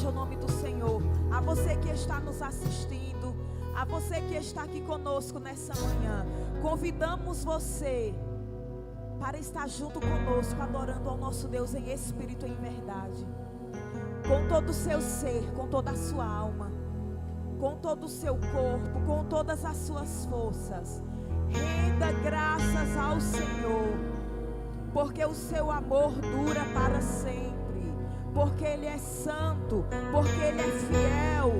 seja o nome do Senhor. A você que está nos assistindo, a você que está aqui conosco nessa manhã, convidamos você para estar junto conosco, adorando ao nosso Deus em espírito e em verdade. Com todo o seu ser, com toda a sua alma, com todo o seu corpo, com todas as suas forças. Renda graças ao Senhor, porque o seu amor dura para sempre, porque Ele é santo, porque Ele é fiel.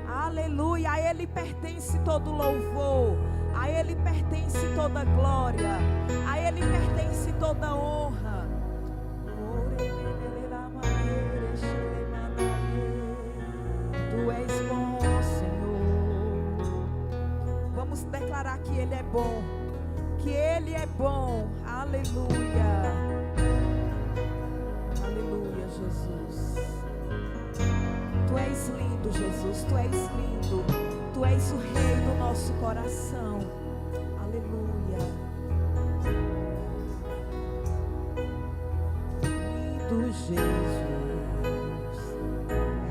Aleluia, a Ele pertence todo louvor, a Ele pertence toda glória, a Ele pertence toda honra. Tu és bom, Senhor. Vamos declarar que Ele é bom, que Ele é bom. Aleluia, aleluia, Jesus. Tu és lindo, Jesus, Tu és lindo. Tu és o Rei do nosso coração. Aleluia. Lindo Jesus,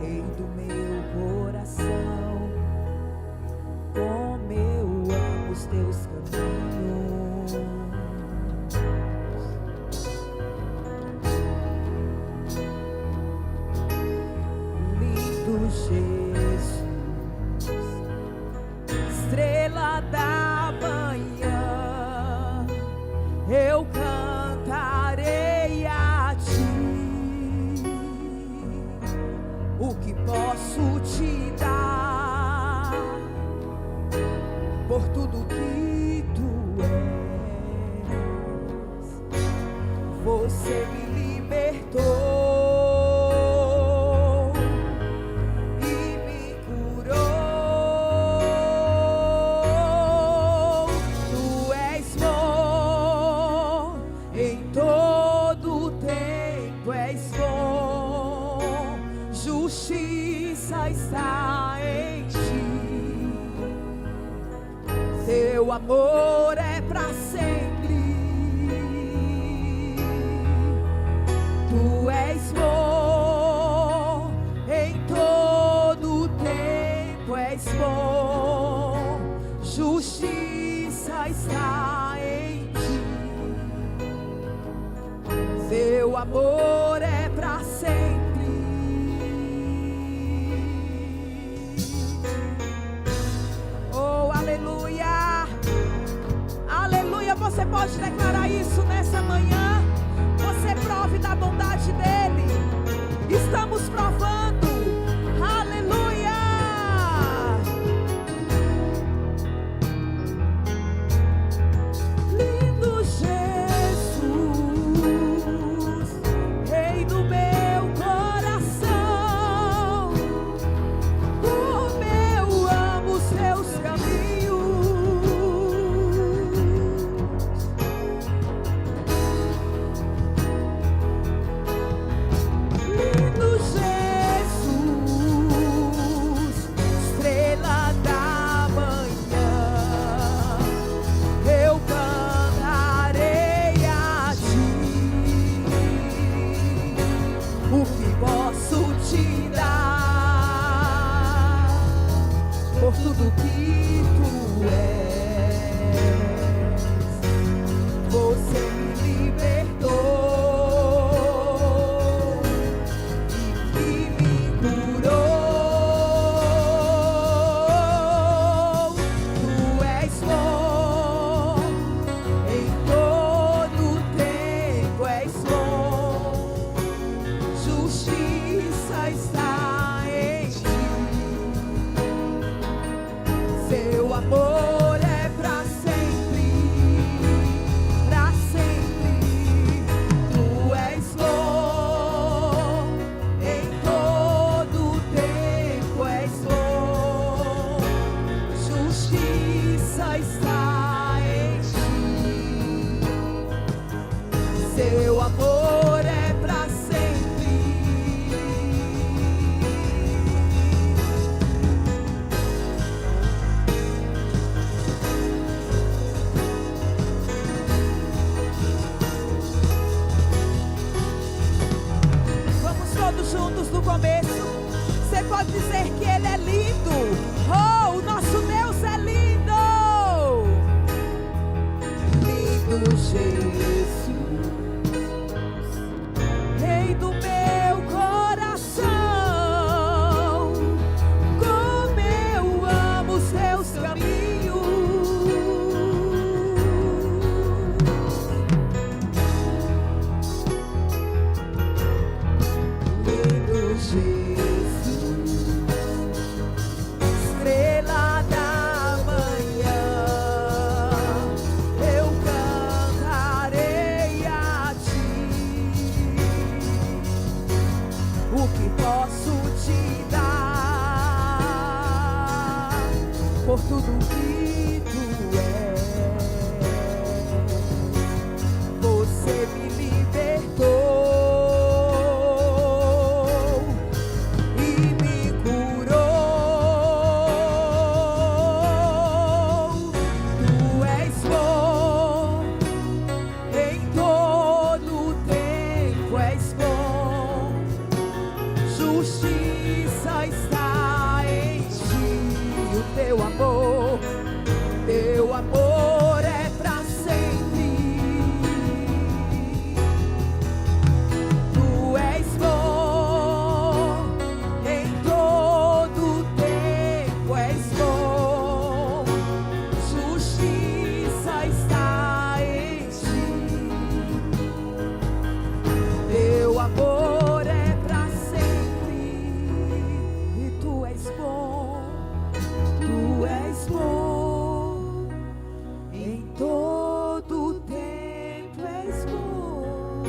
Rei do meu coração. Como eu amo os Teus caminhos. Lindo Jesus, estrela da manhã, eu cantarei a Ti. O que posso Te dar por tudo que Tu és? Você me libertou. Teu amor é para sempre. Tu és bom em todo tempo, és bom. Justiça está em Ti. Teu amor é para sempre. Oh, aleluia. Você pode declarar isso nessa manhã. Você prove da bondade dEle. Estamos provando. Aleluia. Lindo Jesus, Rei do meu coração. Como eu amo os Teus caminhos. Tudo que Tu és, Você me libertou e me curou. Tu és bom em todo tempo, és bom. Justiça está em Ti. Seu amor é pra sempre, pra sempre. Tu és bom em todo tempo, és bom. Justiça está em Ti. Seu amor é pra sempre. começo. Você pode dizer que Ele é lindo. Oh, o nosso Deus é lindo. Lindo Jesus, Rei do meu coração, como eu amo os teus caminhos. Lindo Jesus, estrela da manhã, eu cantarei a ti. O que posso te dar por tudo que tu és? Você me libertou e me curou. Tu és bom em todo tempo, és bom. Justiça está em ti. O teu amor é pra sempre. Tu és bom em todo tempo, és bom. Justiça está em ti. Teu amor é pra sempre. E tu és bom, tu és bom. Em todo tempo és bom.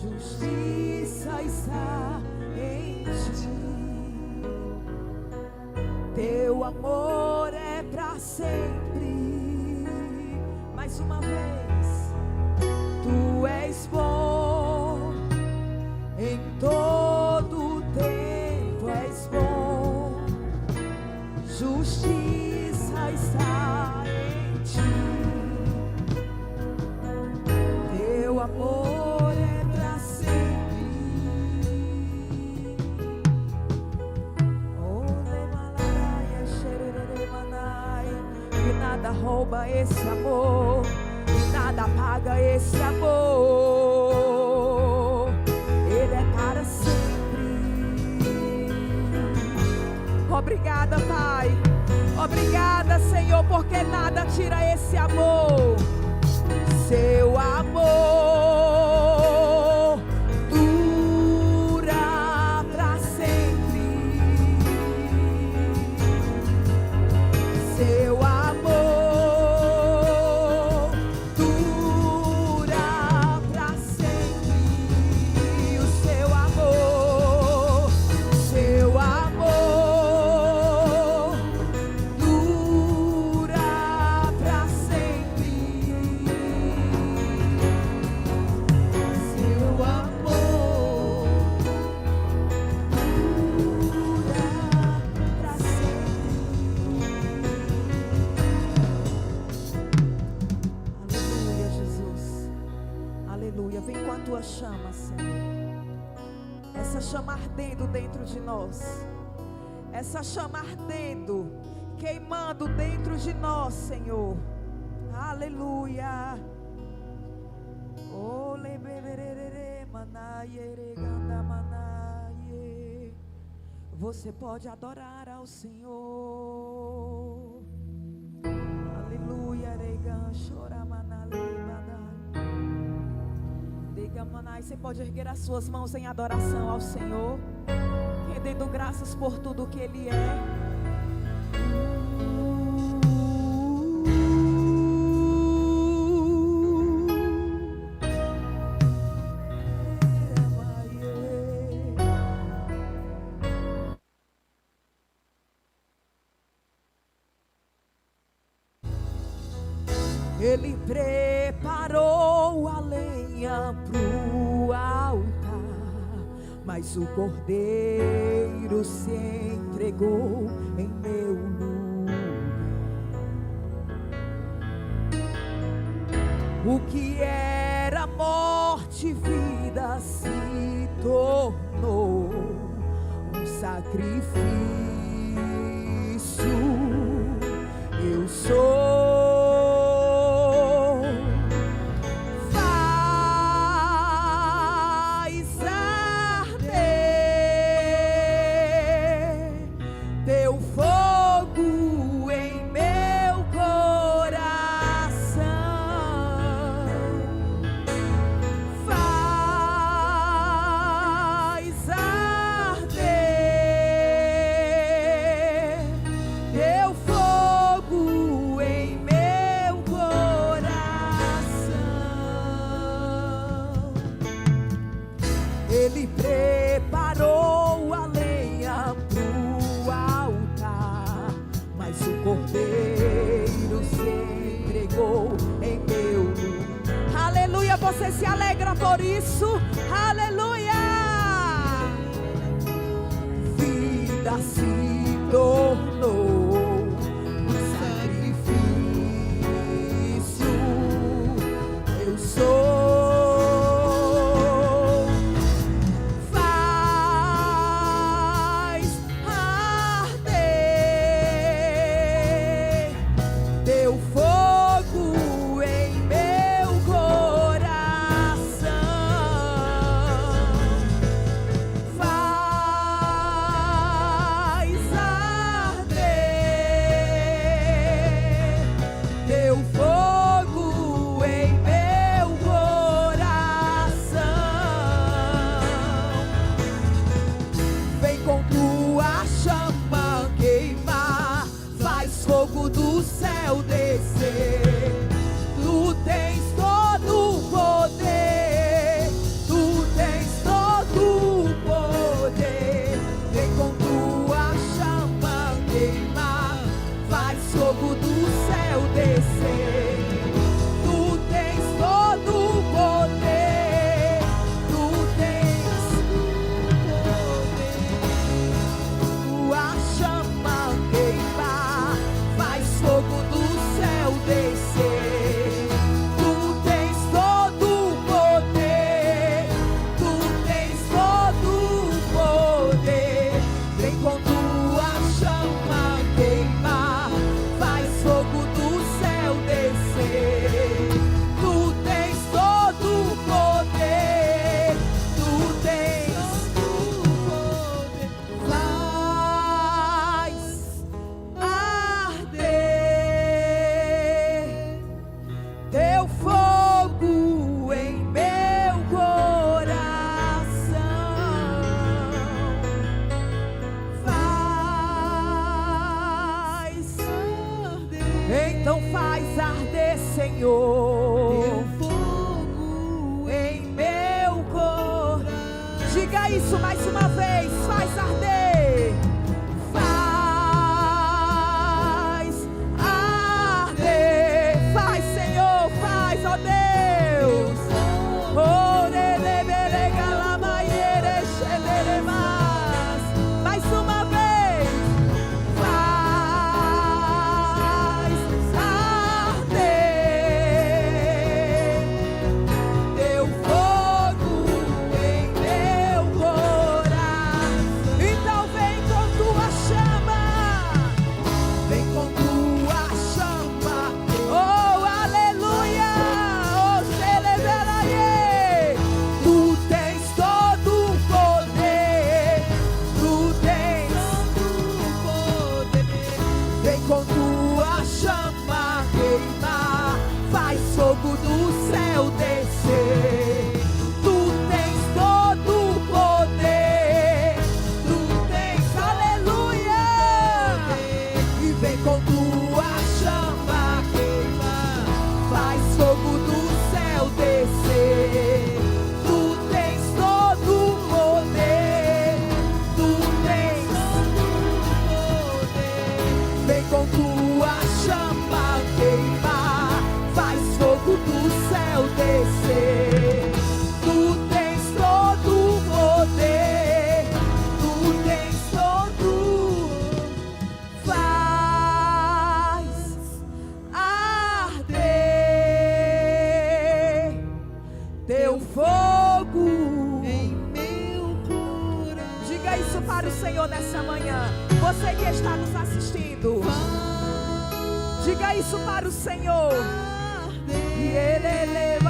Justiça está em ti. Teu amor é pra sempre. Mais uma vez. Tu és bom em todo tempo, és bom. Justiça está em ti. Teu amor é pra sempre. E nada rouba esse amor, e nada apaga esse amor. Ele é para sempre. Obrigada, Pai. Obrigada, Senhor, porque nada tira esse amor. Seu amor dura pra sempre. Seu amor dura pra sempre. O seu amor dura pra sempre. Seu amor dura pra sempre. Aleluia, Jesus. Aleluia. Vem com a tua chama, Senhor. Essa chama ardendo dentro de nós. Essa chama ardendo, queimando dentro de nós, Senhor. Aleluia. Ole beberere manaie ganda manaie. Você pode adorar ao Senhor. Aleluia, regan chora manale manai. Diga manai, você pode erguer as suas mãos em adoração ao Senhor, rendendo graças por tudo que Ele é. Ele preparou a lenha pro altar, mas o cordeiro se entregou em meu lugar. O que era morte, vida se tornou. sacrifício eu sou. Faz arder teu fogo em meu coração. Faz arder teu fogo em meu coração. Ele preparou a lenha pro altar, mas o cordeiro se entregou em meu lugar. Aleluia, você se alegra por isso? Aleluia! Vida se tornou um sacrifício eu sou. Faz arder teu fogo em meu coração. Faz arder teu fogo em meu coração. Vem com tua chama queimar, faz fogo do céu descer. Tu tens todo o poder, tu tens todo o poder. Vem com tua chama queimar, faz fogo do céu descer. Tu tens todo o poder, tu tens tua chama queimar, faz fogo do céu descer. Tu tens todo o poder, tu tens todo o poder. Vem com tua chama queimar, faz fogo do céu descer. Tu tens todo o poder, tu tens todo o poder. Faz arder teu fogo em meu coração. Faz arder. Então faz arder, Senhor, teu fogo em meu coração. Diga isso mais uma vez. Faz arder. Faz arder. Faz, Senhor, faz, ó Deus. Mais uma vez. Faz arder teu fogo em meu coração. Então vem com tua chama, vem com tua chama. Oh, aleluia! Oh, celebrai! Tu tens todo o poder, tu tens todo o poder. Vem com tua chama queimar, faz fogo do céu descer. Tu tens todo o poder, tu tens, aleluia! E vem com tua chama queimar, faz fogo do céu descer. Tu tens todo o poder, tu tens todo o poder. Vem com tua chama queimar, faz fogo do céu descer. Tu tens todo o poder, tu tens todo. Faz arder teu fogo em meu coração. Diga isso para o Senhor nessa manhã. Você que está nos assistindo, diga isso para o Senhor. E Ele leva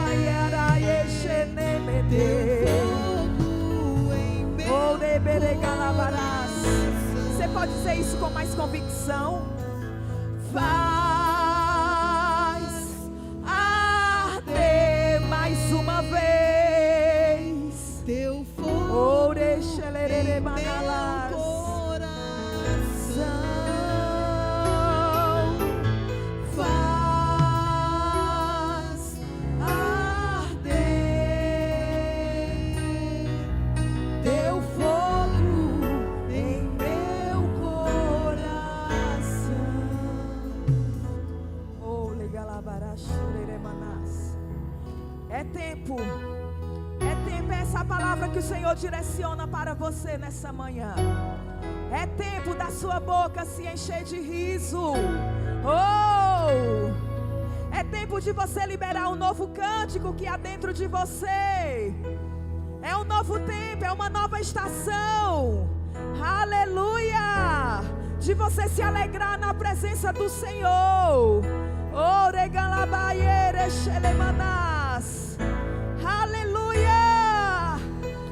Você pode dizer isso com mais convicção? Faz arder mais uma vez teu fogo em meu coração. Faz arder teu fogo em meu coração. Oh, é tempo. É tempo, é essa palavra que o Senhor direciona para você nessa manhã. É tempo da sua boca se encher de riso. Oh! É tempo de você liberar um novo cântico que há dentro de você. É um novo tempo, é uma nova estação. Aleluia! De você se alegrar na presença do Senhor. Oh, regalabaieres xelemanas. Aleluia!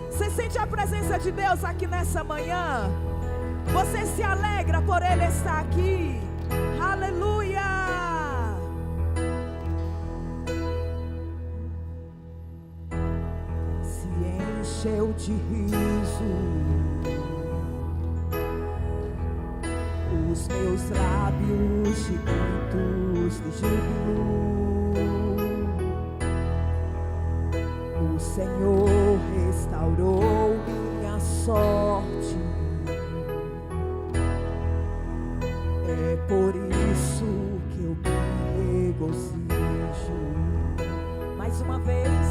Você sente a presença de Deus aqui nessa manhã? Você se alegra por Ele estar aqui? Aleluia! Se encheu de riso os meus lábios de gritos de júbilo. O Senhor restaurou minha sorte. É por isso que eu me regozijo. Mais uma vez,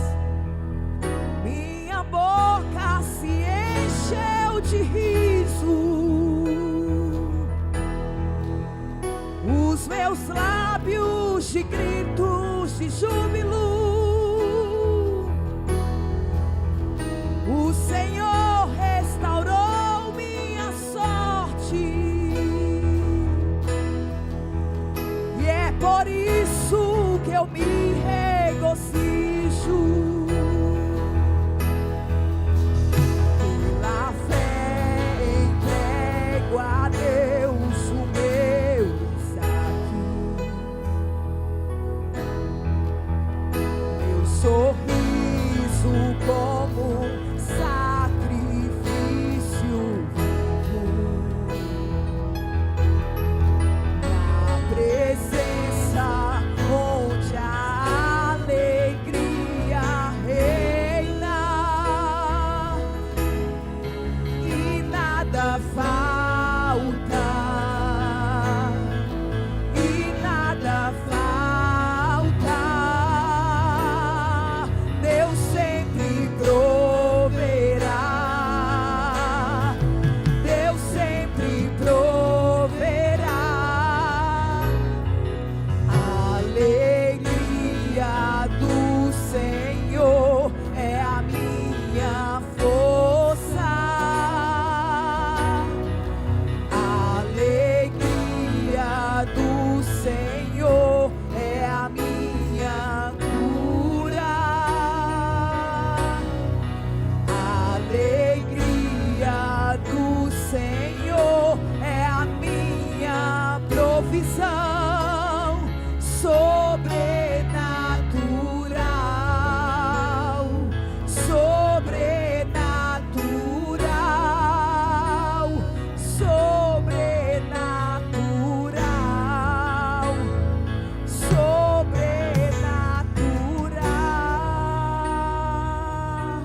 minha boca se encheu de riso. Os meus lábios de gritos de júbilo. O Senhor restaurou minha sorte. E é por isso que eu me regozijo. Pela fé entrego a Deus o meu saque. Meu sorriso como sacrifício vivo. Na presença onde a alegria reina e nada falta, e nada falta. Deus sempre proverá, Deus sempre proverá. A alegria do Senhor é a minha força. A alegria do Senhor é a minha cura. A alegria do Senhor é a minha provisão sobrenatural, sobrenatural, sobrenatural, sobrenatural.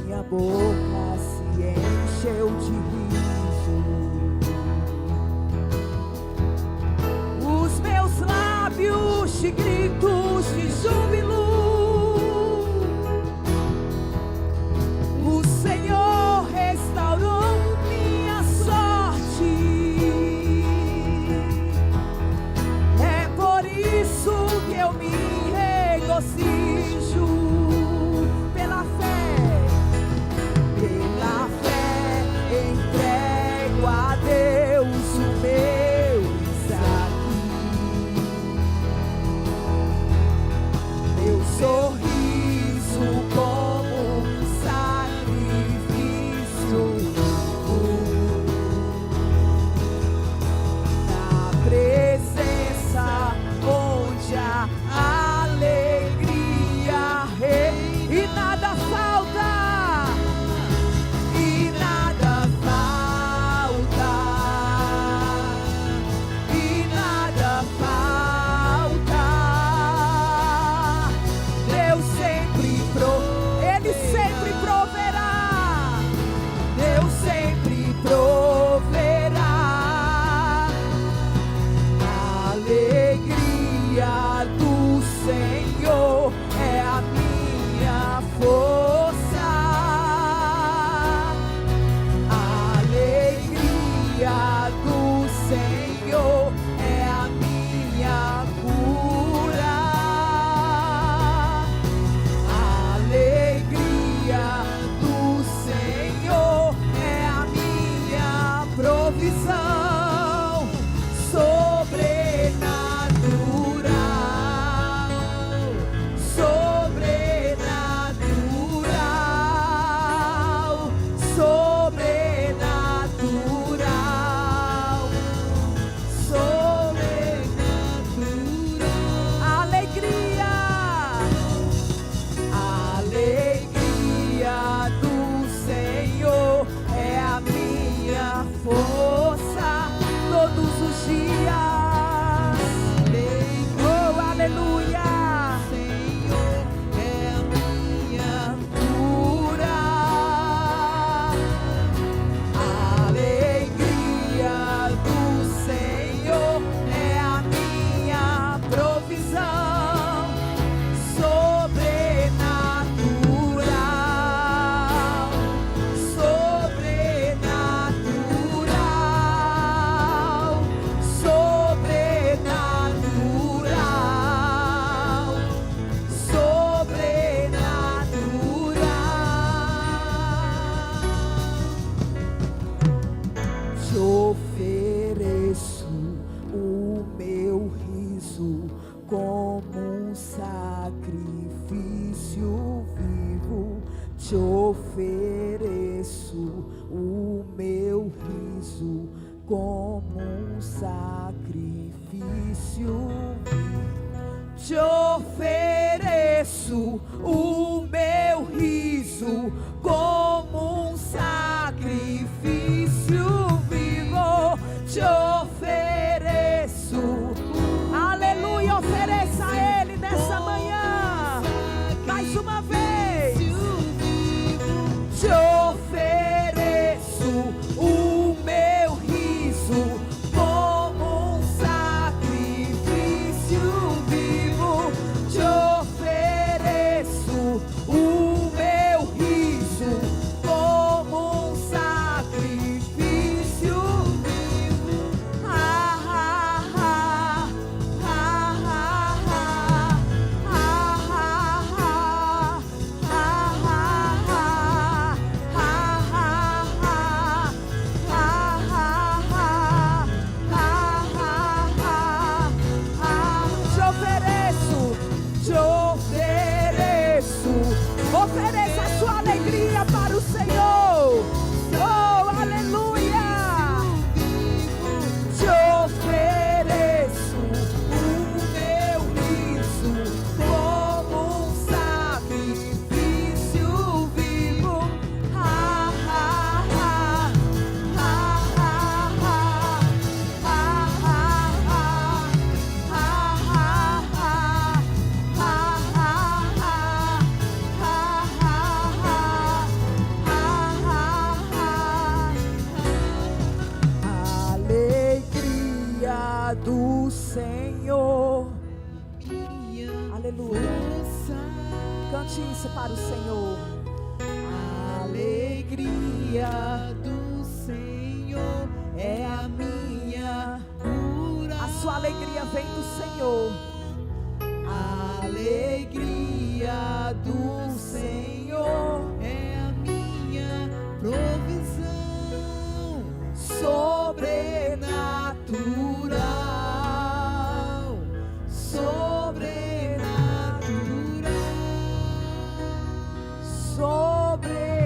Minha boca se encheu de riso. Os meus lábios de gritos de júbilo. O Senhor restaurou minha sorte. É por isso que eu me regozijo. Pela fé te ofereço o meu riso como um sacrifício. Te ofereço o meu riso como um sacrifício vivo. Te ofereço, aleluia, ofereça a Ele nessa manhã, mais uma vez. Te ofereço o meu riso como um sacrifício vivo. Te ofereço o meu riso como um sacrifício vivo. Ofereça a sua alegria para o Senhor. Oh, aleluia. Te ofereço o meu riso como um sacrifício vivo. Alegria do Senhor. Aleluia. Cante isso para o Senhor. Alegria do Senhor é a minha cura. A sua alegria vem do Senhor. Alegria do Senhor é a minha provisão sobrenatural, sobrenatural, sobrenatural.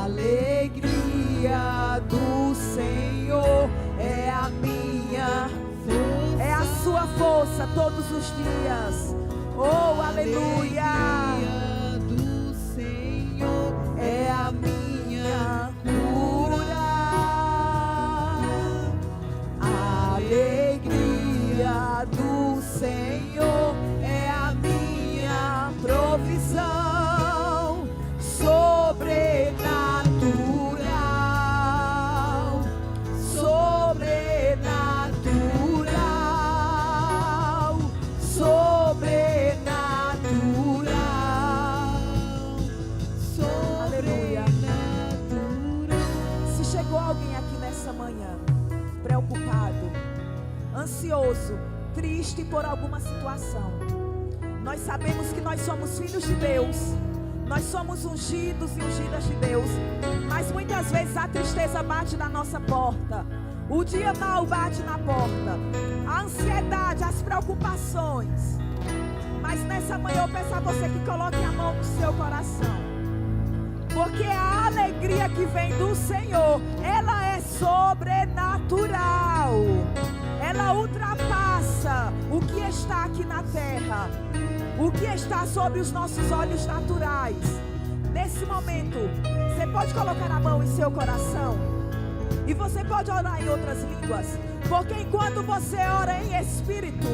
Alegria do Senhor é a minha força, é a sua força todos os dias. Oh, aleluia. Alegria do Senhor é a minha cura. Alegria do Senhor é a minha provisão sobrenatural, sobrenatural, sobrenatural, sobrenatural. Se chegou alguém aqui nessa manhã preocupado, ansioso, triste por alguma situação, nós sabemos que nós somos filhos de Deus, nós somos ungidos e ungidas de Deus, mas muitas vezes a tristeza bate na nossa porta, o dia mau bate na porta, a ansiedade, as preocupações. Mas nessa manhã eu peço a você que coloque a mão no seu coração, porque a alegria que vem do Senhor, ela é sobrenatural, ela ultrapassa o que está aqui na terra, o que está sobre os nossos olhos naturais. Nesse momento, você pode colocar a mão em seu coração e você pode orar em outras línguas, porque enquanto você ora em espírito,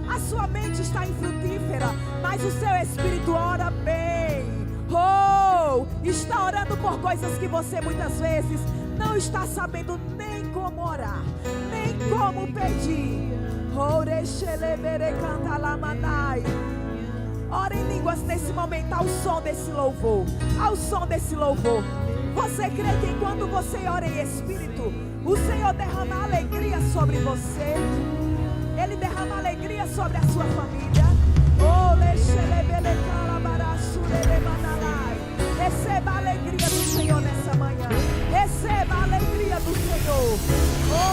a sua mente está infrutífera, mas o seu espírito ora bem. Oh, está orando por coisas que você muitas vezes não está sabendo nem como orar, nem como pedir. Ora em línguas nesse momento, ao som desse louvor, ao som desse louvor. Você crê que enquanto você ora em espírito, o Senhor derrama alegria sobre você? Ele derrama alegria sobre a sua família. Receba a alegria do Senhor nessa manhã. Receba a alegria do Senhor. Oh,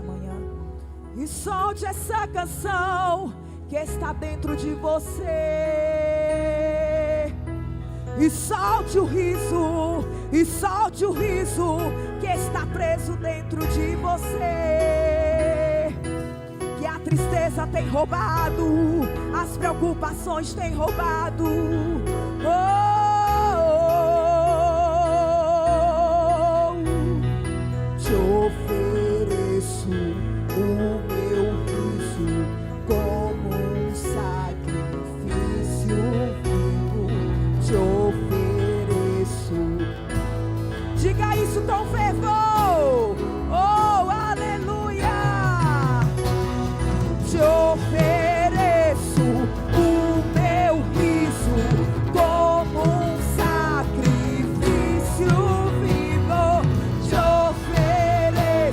manhã. E solte essa canção que está dentro de você. E solte o riso, e solte o riso que está preso dentro de você. Que a tristeza tem roubado, as preocupações têm roubado. Te ofereço o meu riso como um sacrifício vivo. Te ofereço. Diga isso com fervor. Oh, aleluia. Te ofereço o meu riso como um sacrifício vivo. Te ofereço.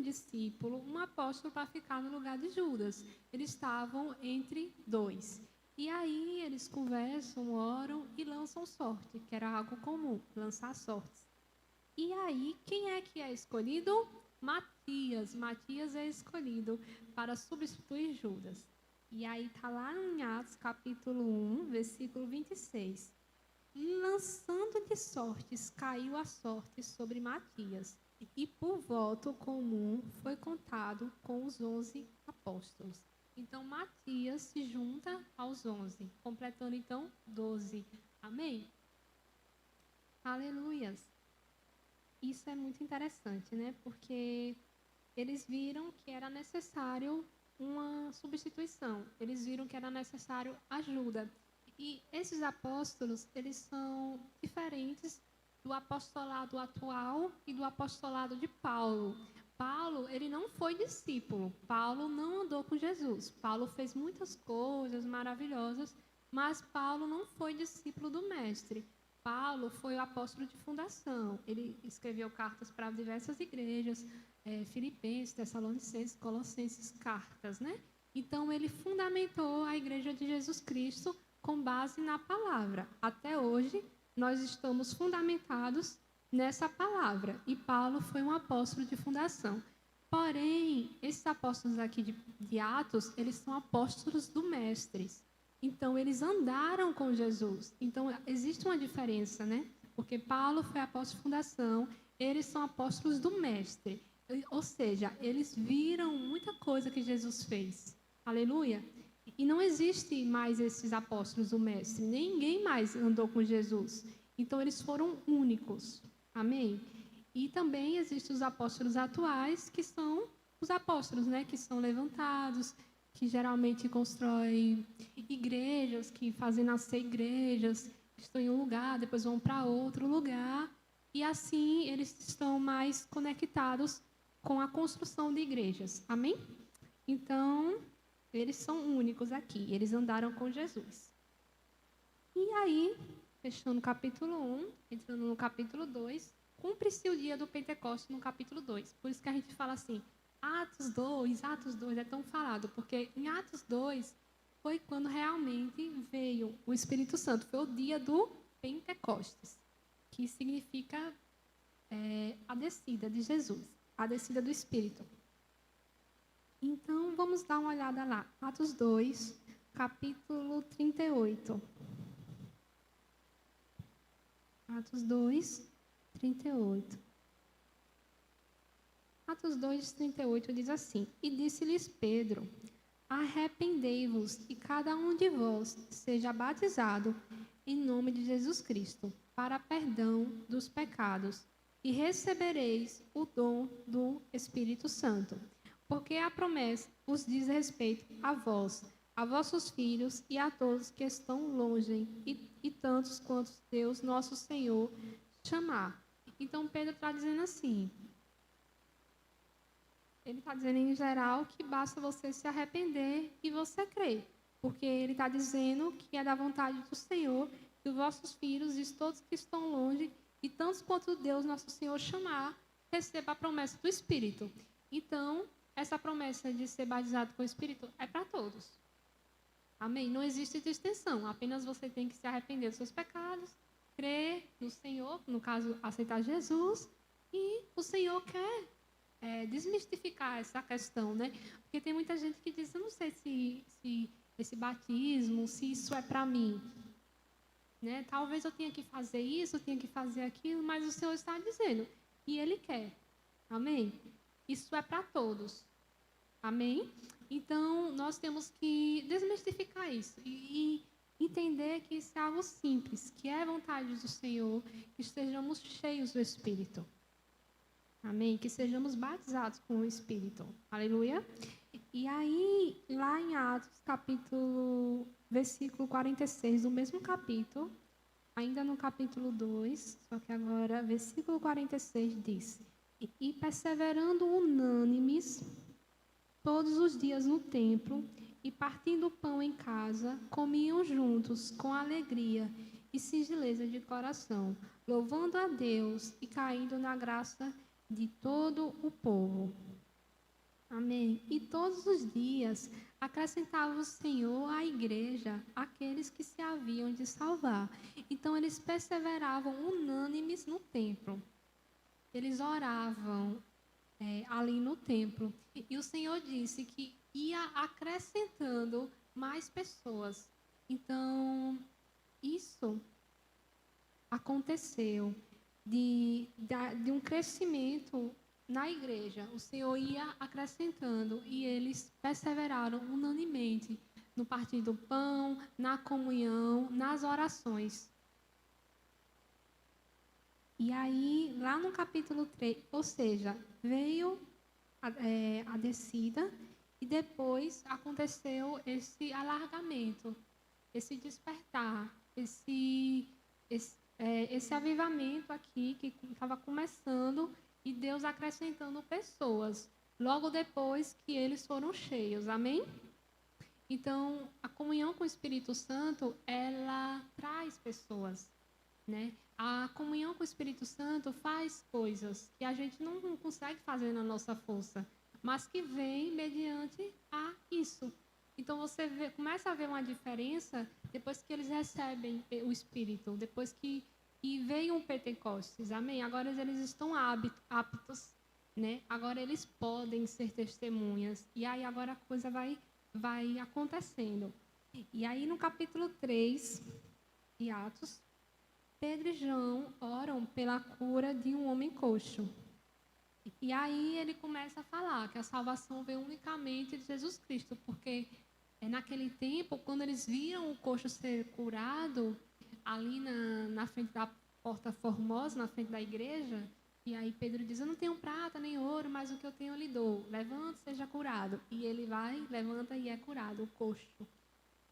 discípulo, um apóstolo para ficar no lugar de Judas. Eles estavam entre dois. E aí eles conversam, oram e lançam sorte, que era algo comum, lançar sortes. E aí, quem é que é escolhido? Matias. Matias é escolhido para substituir Judas. E aí está lá em Atos, capítulo 1, versículo 26. Lançando-lhe sortes, caiu a sorte sobre Matias, e por voto comum foi contado com os 11 apóstolos. Então, Matias se junta aos 11, completando, então, 12. Amém? Aleluias. Isso é muito interessante, né? Porque eles viram que era necessário uma substituição. Eles viram que era necessário ajuda. E esses apóstolos, eles são diferentes do apostolado atual e do apostolado de Paulo. Paulo, ele não foi discípulo. Paulo não andou com Jesus. Paulo fez muitas coisas maravilhosas, mas Paulo não foi discípulo do mestre. Paulo foi o apóstolo de fundação. Ele escreveu cartas para diversas igrejas, Filipenses, Tessalonicenses, Colossenses, cartas, né? Então, ele fundamentou a igreja de Jesus Cristo com base na palavra. Até hoje, nós estamos fundamentados nessa palavra. E Paulo foi um apóstolo de fundação. Porém, esses apóstolos aqui de Atos, eles são apóstolos do mestre. Então, eles andaram com Jesus. Então, existe uma diferença, né? Porque Paulo foi apóstolo de fundação, eles são apóstolos do mestre. Ou seja, eles viram muita coisa que Jesus fez. Aleluia! E não existe mais esses apóstolos do mestre. Ninguém mais andou com Jesus. Então, eles foram únicos. Amém? E também existem os apóstolos atuais, que são os apóstolos, né? Que são levantados, que geralmente constroem igrejas, que fazem nascer igrejas, que estão em um lugar, depois vão para outro lugar. E assim, eles estão mais conectados com a construção de igrejas. Amém? Então, eles são únicos aqui. Eles andaram com Jesus. E aí, fechando o capítulo 1, entrando no capítulo 2, cumpre-se o dia do Pentecostes no capítulo 2. Por isso que a gente fala assim, Atos 2 é tão falado, porque em Atos 2 foi quando realmente veio o Espírito Santo. Foi o dia do Pentecostes, que significa a descida de Jesus, a descida do Espírito. Então, vamos dar uma olhada lá. Atos 2, capítulo 38. Atos 2, 38. Atos 2, 38 diz assim: E disse-lhes Pedro: Arrependei-vos, e cada um de vós seja batizado em nome de Jesus Cristo, para perdão dos pecados, e recebereis o dom do Espírito Santo. Porque a promessa vos diz respeito a vós, a vossos filhos e a todos que estão longe, e tantos quantos Deus, nosso Senhor, chamar. Então, Pedro está dizendo assim, ele está dizendo em geral que basta você se arrepender e você crer. Porque ele está dizendo que é da vontade do Senhor que os vossos filhos e todos que estão longe, e tantos quanto Deus, nosso Senhor, chamar, receba a promessa do Espírito. Então, essa promessa de ser batizado com o Espírito é para todos. Amém? Não existe distinção. Apenas você tem que se arrepender dos seus pecados, crer no Senhor, no caso, aceitar Jesus, e o Senhor quer desmistificar essa questão, né? Porque tem muita gente que diz, eu não sei se esse batismo, se isso é para mim. Né? Talvez eu tenha que fazer isso, eu tenha que fazer aquilo, mas o Senhor está dizendo, e Ele quer. Amém? Isso é para todos. Amém? Então, nós temos que desmistificar isso e entender que isso é algo simples, que é vontade do Senhor, que estejamos cheios do Espírito. Amém? Que sejamos batizados com o Espírito. Aleluia? E aí, lá em Atos, versículo 46, do mesmo capítulo, ainda no capítulo 2, só que agora, versículo 46 diz: E perseverando unânimes todos os dias no templo, e partindo o pão em casa, comiam juntos com alegria e singeleza de coração, louvando a Deus e caindo na graça de todo o povo. Amém. E todos os dias acrescentava o Senhor à igreja aqueles que se haviam de salvar. Então eles perseveravam unânimes no templo. Eles oravam ali no templo. E o Senhor disse que ia acrescentando mais pessoas. Então, isso aconteceu de um crescimento na igreja. O Senhor ia acrescentando e eles perseveraram unanimemente no partir do pão, na comunhão, nas orações. E aí, lá no capítulo 3, ou seja, veio a descida e depois aconteceu esse alargamento, esse despertar, esse avivamento aqui que estava começando e Deus acrescentando pessoas, logo depois que eles foram cheios, amém? Então, a comunhão com o Espírito Santo, ela traz pessoas, né? A comunhão com o Espírito Santo faz coisas que a gente não consegue fazer na nossa força, mas que vem mediante a isso. Então, você começa a ver uma diferença depois que eles recebem o Espírito, depois que veio o Pentecostes, amém? Agora eles estão aptos, né? Agora eles podem ser testemunhas. E aí agora a coisa vai acontecendo. E aí no capítulo 3 de Atos, Pedro e João oram pela cura de um homem coxo. E aí ele começa a falar que a salvação veio unicamente de Jesus Cristo, porque naquele tempo, quando eles viram o coxo ser curado, ali na frente da Porta Formosa, na frente da igreja, e aí Pedro diz, eu não tenho prata nem ouro, mas o que eu tenho eu lhe dou. Levanta, seja curado. E ele vai, levanta e é curado, o coxo.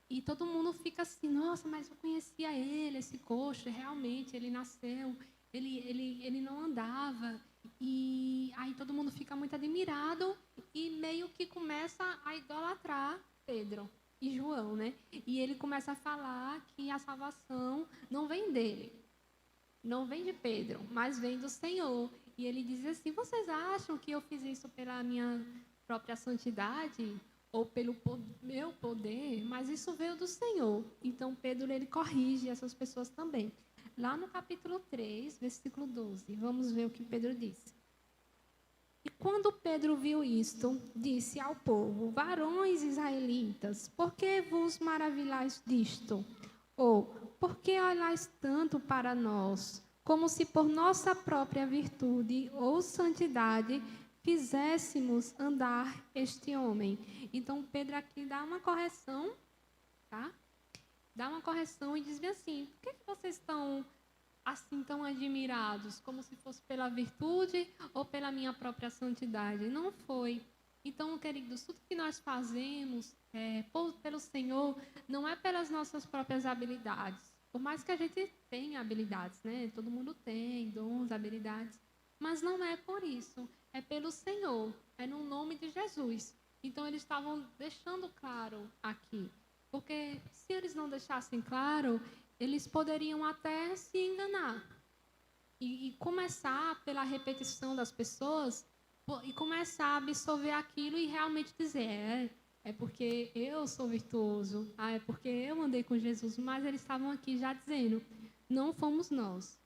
E todo mundo fica assim, nossa, mas eu conhecia ele, esse coxo, realmente, ele nasceu, ele não andava. E aí todo mundo fica muito admirado e meio que começa a idolatrar Pedro e João, né? E ele começa a falar que a salvação não vem dele, não vem de Pedro, mas vem do Senhor. E ele diz assim, vocês acham que eu fiz isso pela minha própria santidade ou pelo meu poder? Mas isso veio do Senhor. Então Pedro, ele corrige essas pessoas também. Lá no capítulo 3, versículo 12, vamos ver o que Pedro disse. E quando Pedro viu isto, disse ao povo, varões israelitas, por que vos maravilhais disto? Ou, por que olhais tanto para nós, como se por nossa própria virtude ou santidade fizéssemos andar este homem? Então, Pedro aqui dá uma correção, tá? Dá uma correção e diz assim, por que vocês estão assim tão admirados, como se fosse pela virtude ou pela minha própria santidade? Não foi. Então, queridos, tudo que nós fazemos pelo Senhor não é pelas nossas próprias habilidades. Por mais que a gente tenha habilidades, né? Todo mundo tem dons, habilidades. Mas não é por isso. É pelo Senhor. É no nome de Jesus. Então, eles estavam deixando claro aqui. Porque se eles não deixassem claro, eles poderiam até se enganar. E começar pela repetição das pessoas e começar a absorver aquilo e realmente dizer, é porque eu sou virtuoso, é porque eu andei com Jesus. Mas eles estavam aqui já dizendo, não fomos nós,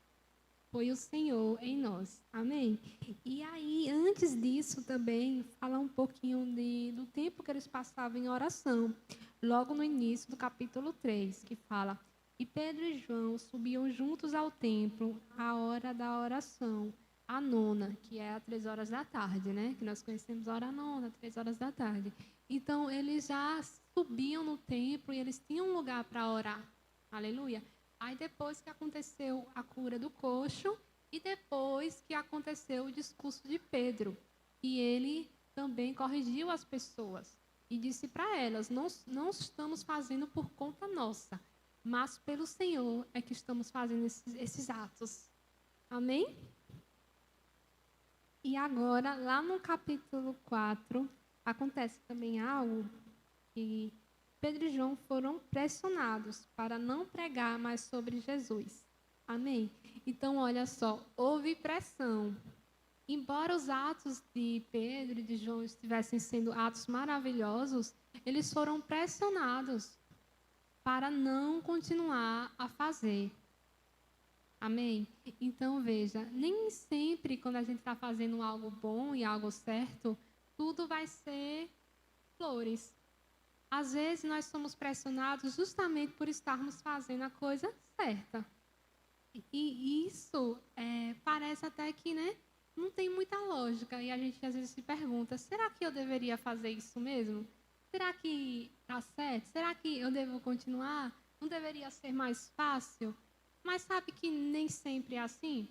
foi o Senhor em nós. Amém? E aí, antes disso também, falar um pouquinho do tempo que eles passavam em oração. Logo no início do capítulo 3, que fala, e Pedro e João subiam juntos ao templo à hora da oração, a nona, que é às 3 horas da tarde, né? Que nós conhecemos a hora nona, 3 horas da tarde. Então, eles já subiam no templo e eles tinham um lugar para orar. Aleluia. Aí, depois que aconteceu a cura do coxo e depois que aconteceu o discurso de Pedro, e ele também corrigiu as pessoas e disse para elas, não estamos fazendo por conta nossa, mas pelo Senhor é que estamos fazendo esses atos. Amém? E agora, lá no capítulo 4, acontece também algo que Pedro e João foram pressionados para não pregar mais sobre Jesus. Amém? Então, olha só, houve pressão. embora os atos de Pedro e de João estivessem sendo atos maravilhosos, eles foram pressionados para não continuar a fazer. Amém? Então, veja, nem sempre quando a gente está fazendo algo bom e algo certo, tudo vai ser flores. Às vezes, nós somos pressionados justamente por estarmos fazendo a coisa certa. E isso parece até que, né, não tem muita lógica. E a gente, às vezes, se pergunta, será que eu deveria fazer isso mesmo? Será que está certo? Será que eu devo continuar? Não deveria ser mais fácil? Mas sabe que nem sempre é assim?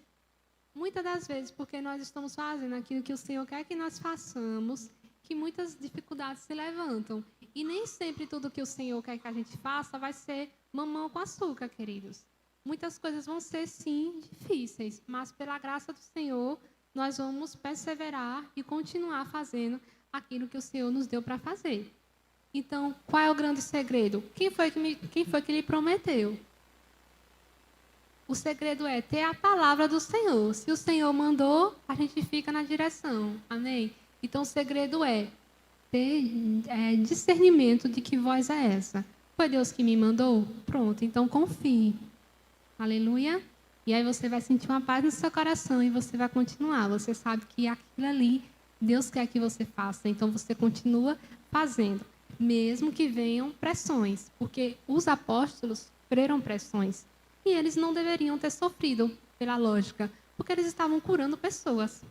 Muitas das vezes, porque nós estamos fazendo aquilo que o Senhor quer que nós façamos, que muitas dificuldades se levantam. E nem sempre tudo que o Senhor quer que a gente faça vai ser mamão com açúcar, queridos. Muitas coisas vão ser, sim, difíceis, mas pela graça do Senhor, nós vamos perseverar e continuar fazendo aquilo que o Senhor nos deu para fazer. Então, qual é o grande segredo? Quem foi que lhe prometeu? O segredo é ter a palavra do Senhor. Se o Senhor mandou, a gente fica na direção. Amém? Então, o segredo é ter discernimento de que voz é essa. Foi Deus que me mandou? Pronto, então confie. Aleluia? E aí você vai sentir uma paz no seu coração e você vai continuar. Você sabe que aquilo ali, Deus quer que você faça. Então, você continua fazendo. Mesmo que venham pressões. Porque os apóstolos sofreram pressões. E eles não deveriam ter sofrido, pela lógica, porque eles estavam curando pessoas.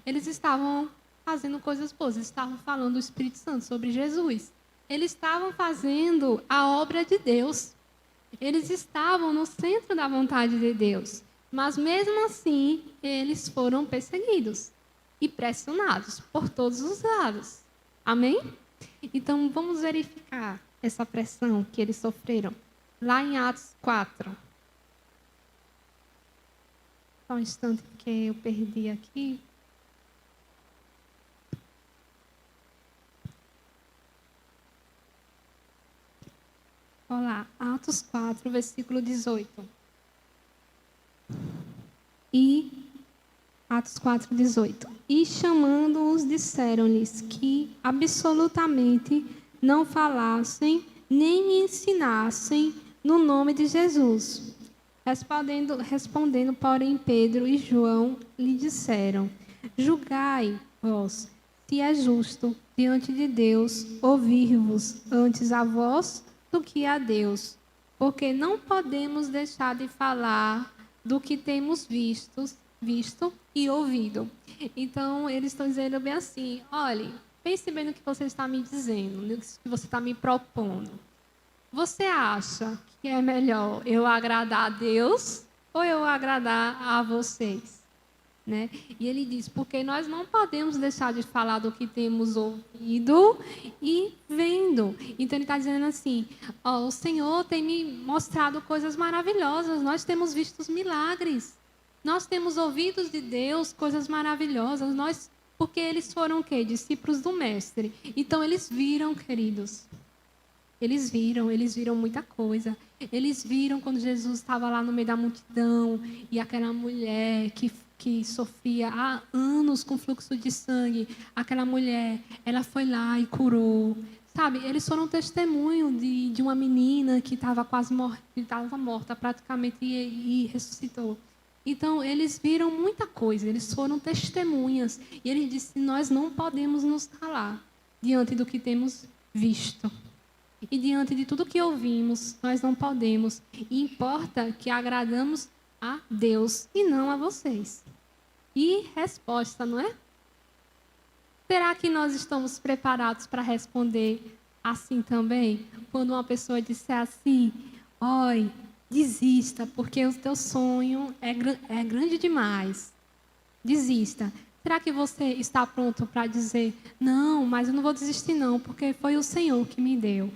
Eles estavam fazendo coisas boas, eles estavam falando do Espírito Santo sobre Jesus. Eles estavam fazendo a obra de Deus. Eles estavam no centro da vontade de Deus. Mas mesmo assim, eles foram perseguidos e pressionados por todos os lados. Amém? Então, vamos verificar essa pressão que eles sofreram. Lá em Atos 4. Só um instante, porque eu perdi aqui. Olá, Atos 4, versículo 18. Atos 4, 18. E chamando-os, disseram-lhes que absolutamente não falassem nem ensinassem no nome de Jesus. Respondendo, porém, Pedro e João lhe disseram: julgai vós se é justo diante de Deus ouvir-vos antes a vós do que a Deus, porque não podemos deixar de falar do que temos visto e ouvido. Então, eles estão dizendo bem assim: olhe, pense bem no que você está me dizendo, no que você está me propondo. Você acha que é melhor eu agradar a Deus ou eu agradar a vocês? Né? E ele diz, porque nós não podemos deixar de falar do que temos ouvido e vendo. Então, ele está dizendo assim, o Senhor tem me mostrado coisas maravilhosas, nós temos visto os milagres, nós temos ouvidos de Deus, coisas maravilhosas, porque eles foram o quê? Discípulos do Mestre. Então, eles viram, queridos. Eles viram muita coisa. Eles viram quando Jesus estava lá no meio da multidão e aquela mulher que sofria há anos com fluxo de sangue, aquela mulher, ela foi lá e curou. Sabe, eles foram testemunho de uma menina que estava quase morta, que estava morta praticamente e ressuscitou. Então, eles viram muita coisa, eles foram testemunhas. E ele disse, nós não podemos nos calar diante do que temos visto. E diante de tudo que ouvimos, nós não podemos. E importa que agradamos a Deus e não a vocês. E resposta, não é? Será que nós estamos preparados para responder assim também? Quando uma pessoa disser assim, oi, desista, porque o teu sonho é grande demais. Desista. Será que você está pronto para dizer, não, mas eu não vou desistir não, porque foi o Senhor que me deu.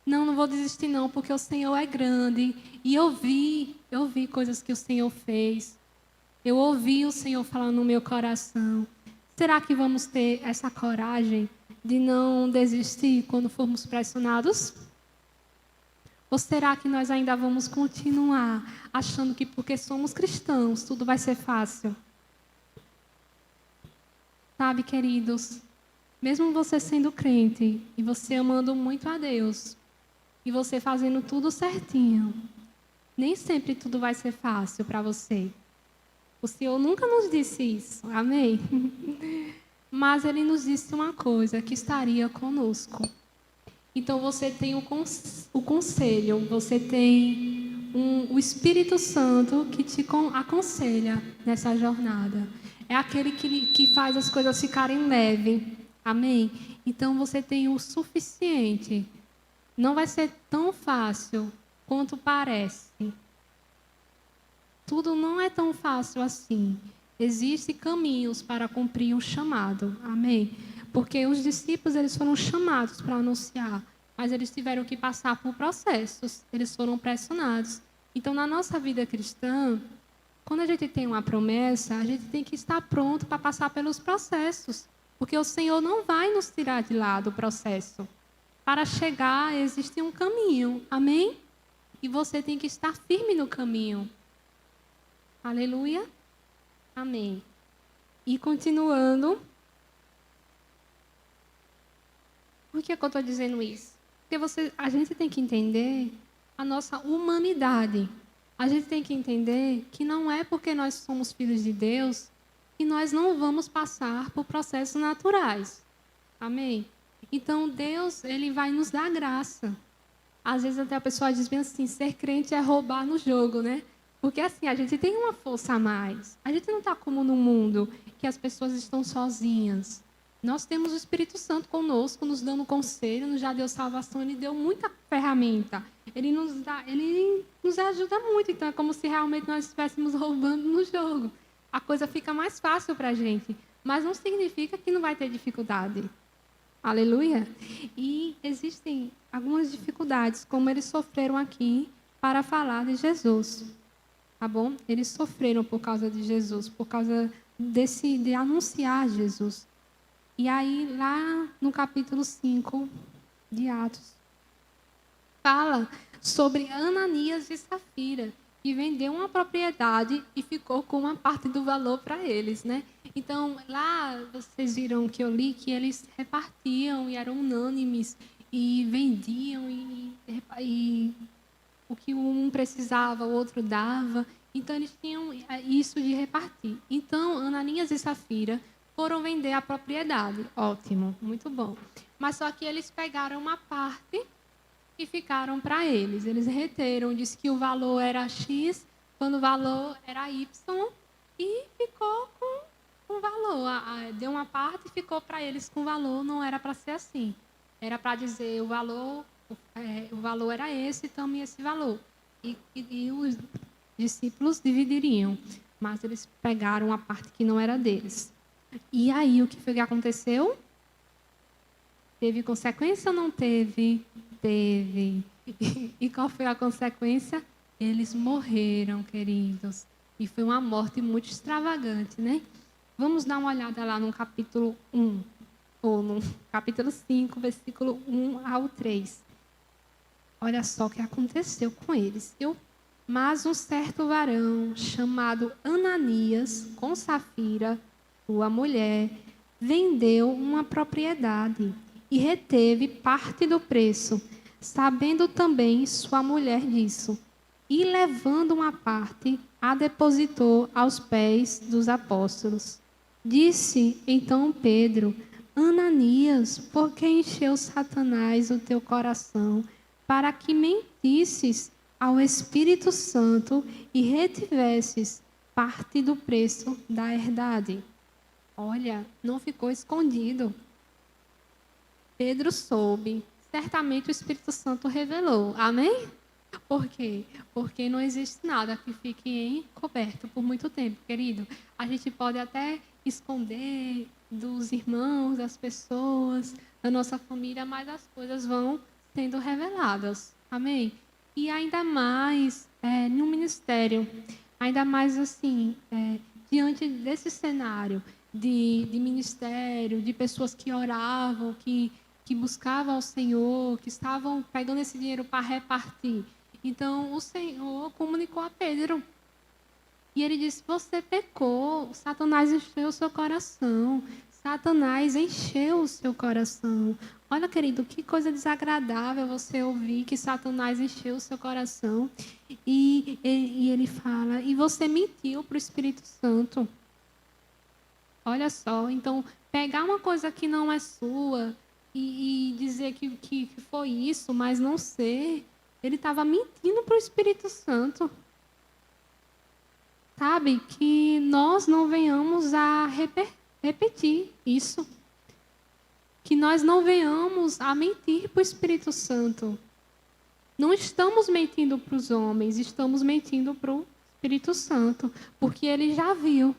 Não vou desistir não, porque o Senhor é grande. E eu vi coisas que o Senhor fez. Eu ouvi o Senhor falar no meu coração. Será que vamos ter essa coragem de não desistir quando formos pressionados? Ou será que nós ainda vamos continuar achando que porque somos cristãos tudo vai ser fácil? Sabe, queridos, mesmo você sendo crente e você amando muito a Deus e você fazendo tudo certinho, nem sempre tudo vai ser fácil para você. O Senhor nunca nos disse isso, amém? Mas Ele nos disse uma coisa, que estaria conosco. Então você tem o conselho, você tem o Espírito Santo que te aconselha nessa jornada. É aquele que faz as coisas ficarem leves, amém? Então você tem o suficiente. Não vai ser tão fácil quanto parece. Tudo não é tão fácil assim. Existem caminhos para cumprir um chamado, amém? Porque os discípulos, eles foram chamados para anunciar, mas eles tiveram que passar por processos, eles foram pressionados. Então, na nossa vida cristã, quando a gente tem uma promessa, a gente tem que estar pronto para passar pelos processos, porque o Senhor não vai nos tirar de lá do processo. Para chegar, existe um caminho, amém? E você tem que estar firme no caminho. Aleluia? Amém. E continuando. Por que eu estou dizendo isso? Porque a gente tem que entender a nossa humanidade. A gente tem que entender que não é porque nós somos filhos de Deus que nós não vamos passar por processos naturais. Amém? Então, Deus, Ele vai nos dar graça. Às vezes até a pessoa diz bem assim, ser crente é roubar no jogo, né? Porque assim, a gente tem uma força a mais. A gente não está como no mundo, que as pessoas estão sozinhas. Nós temos o Espírito Santo conosco, nos dando conselho, nos já deu salvação, Ele deu muita ferramenta. Ele nos ajuda muito. Então, é como se realmente nós estivéssemos roubando no jogo. A coisa fica mais fácil para a gente. Mas não significa que não vai ter dificuldade. Aleluia? E existem algumas dificuldades, como eles sofreram aqui, para falar de Jesus. Tá bom? Eles sofreram por causa de Jesus, por causa de anunciar Jesus. E aí, lá no capítulo 5 de Atos, fala sobre Ananias e Safira, que vendeu uma propriedade e ficou com uma parte do valor para eles, né? Então, lá vocês viram que eu li que eles repartiam e eram unânimes e vendiam e o que um precisava, o outro dava. Então, eles tinham isso de repartir. Então, Ananias e Safira foram vender a propriedade. Ótimo, muito bom. Mas só que eles pegaram uma parte e ficaram para eles. Eles reteram, disse que o valor era X, quando o valor era Y, e ficou com o valor. Deu uma parte e ficou para eles com o valor. Não era para ser assim. Era para dizer o valor era esse, também esse valor. E os discípulos dividiriam, mas eles pegaram a parte que não era deles. E aí, o que foi que aconteceu? Teve consequência ou não teve? Teve. E qual foi a consequência? Eles morreram, queridos. E foi uma morte muito extravagante, né? Vamos dar uma olhada lá no capítulo 1, ou no capítulo 5, versículo 1 ao 3. Olha só o que aconteceu com eles. Mas um certo varão, chamado Ananias, com Safira, sua mulher, vendeu uma propriedade e reteve parte do preço, sabendo também sua mulher disso. E, levando uma parte, a depositou aos pés dos apóstolos. Disse então Pedro: Ananias, por que encheu Satanás o teu coração, para que mentisses ao Espírito Santo e retivesses parte do preço da herdade? Olha, não ficou escondido. Pedro soube. Certamente o Espírito Santo revelou. Amém? Por quê? Porque não existe nada que fique encoberto por muito tempo, querido. A gente pode até esconder dos irmãos, das pessoas, da nossa família, mas as coisas vão sendo reveladas. Amém? E ainda mais no ministério, ainda mais assim, diante desse cenário de ministério, de pessoas que oravam, que buscavam ao Senhor, que estavam pegando esse dinheiro para repartir. Então, o Senhor comunicou a Pedro. E ele disse: você pecou, Satanás encheu o seu coração. Satanás encheu o seu coração. Olha, querido, que coisa desagradável você ouvir que Satanás encheu o seu coração. E ele fala, e você mentiu para o Espírito Santo. Olha só, então, pegar uma coisa que não é sua e dizer que foi isso, mas não ser, ele estava mentindo para o Espírito Santo. Sabe, que nós não venhamos a repetir isso. Que nós não venhamos a mentir para o Espírito Santo. Não estamos mentindo para os homens, estamos mentindo para o Espírito Santo, porque ele já viu.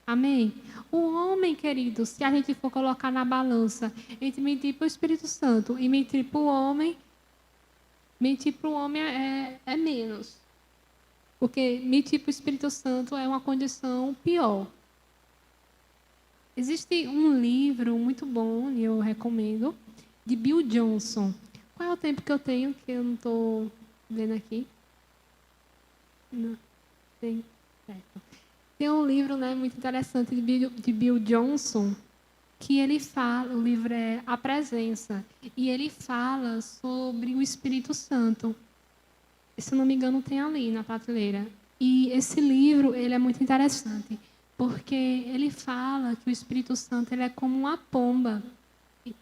Amém? O homem, querido, se a gente for colocar na balança entre mentir para o Espírito Santo e mentir para o homem é menos. Porque mentir para o Espírito Santo é uma condição pior. Existe um livro muito bom, e eu recomendo, de Bill Johnson. Qual é o tempo que eu tenho, que eu não estou vendo aqui? Não, tem. Certo. Tem um livro, né, muito interessante de Bill Johnson, que ele fala, o livro é A Presença, e ele fala sobre o Espírito Santo. Se não me engano, tem ali na prateleira. E esse livro, ele é muito interessante, porque ele fala que o Espírito Santo ele é como uma pomba.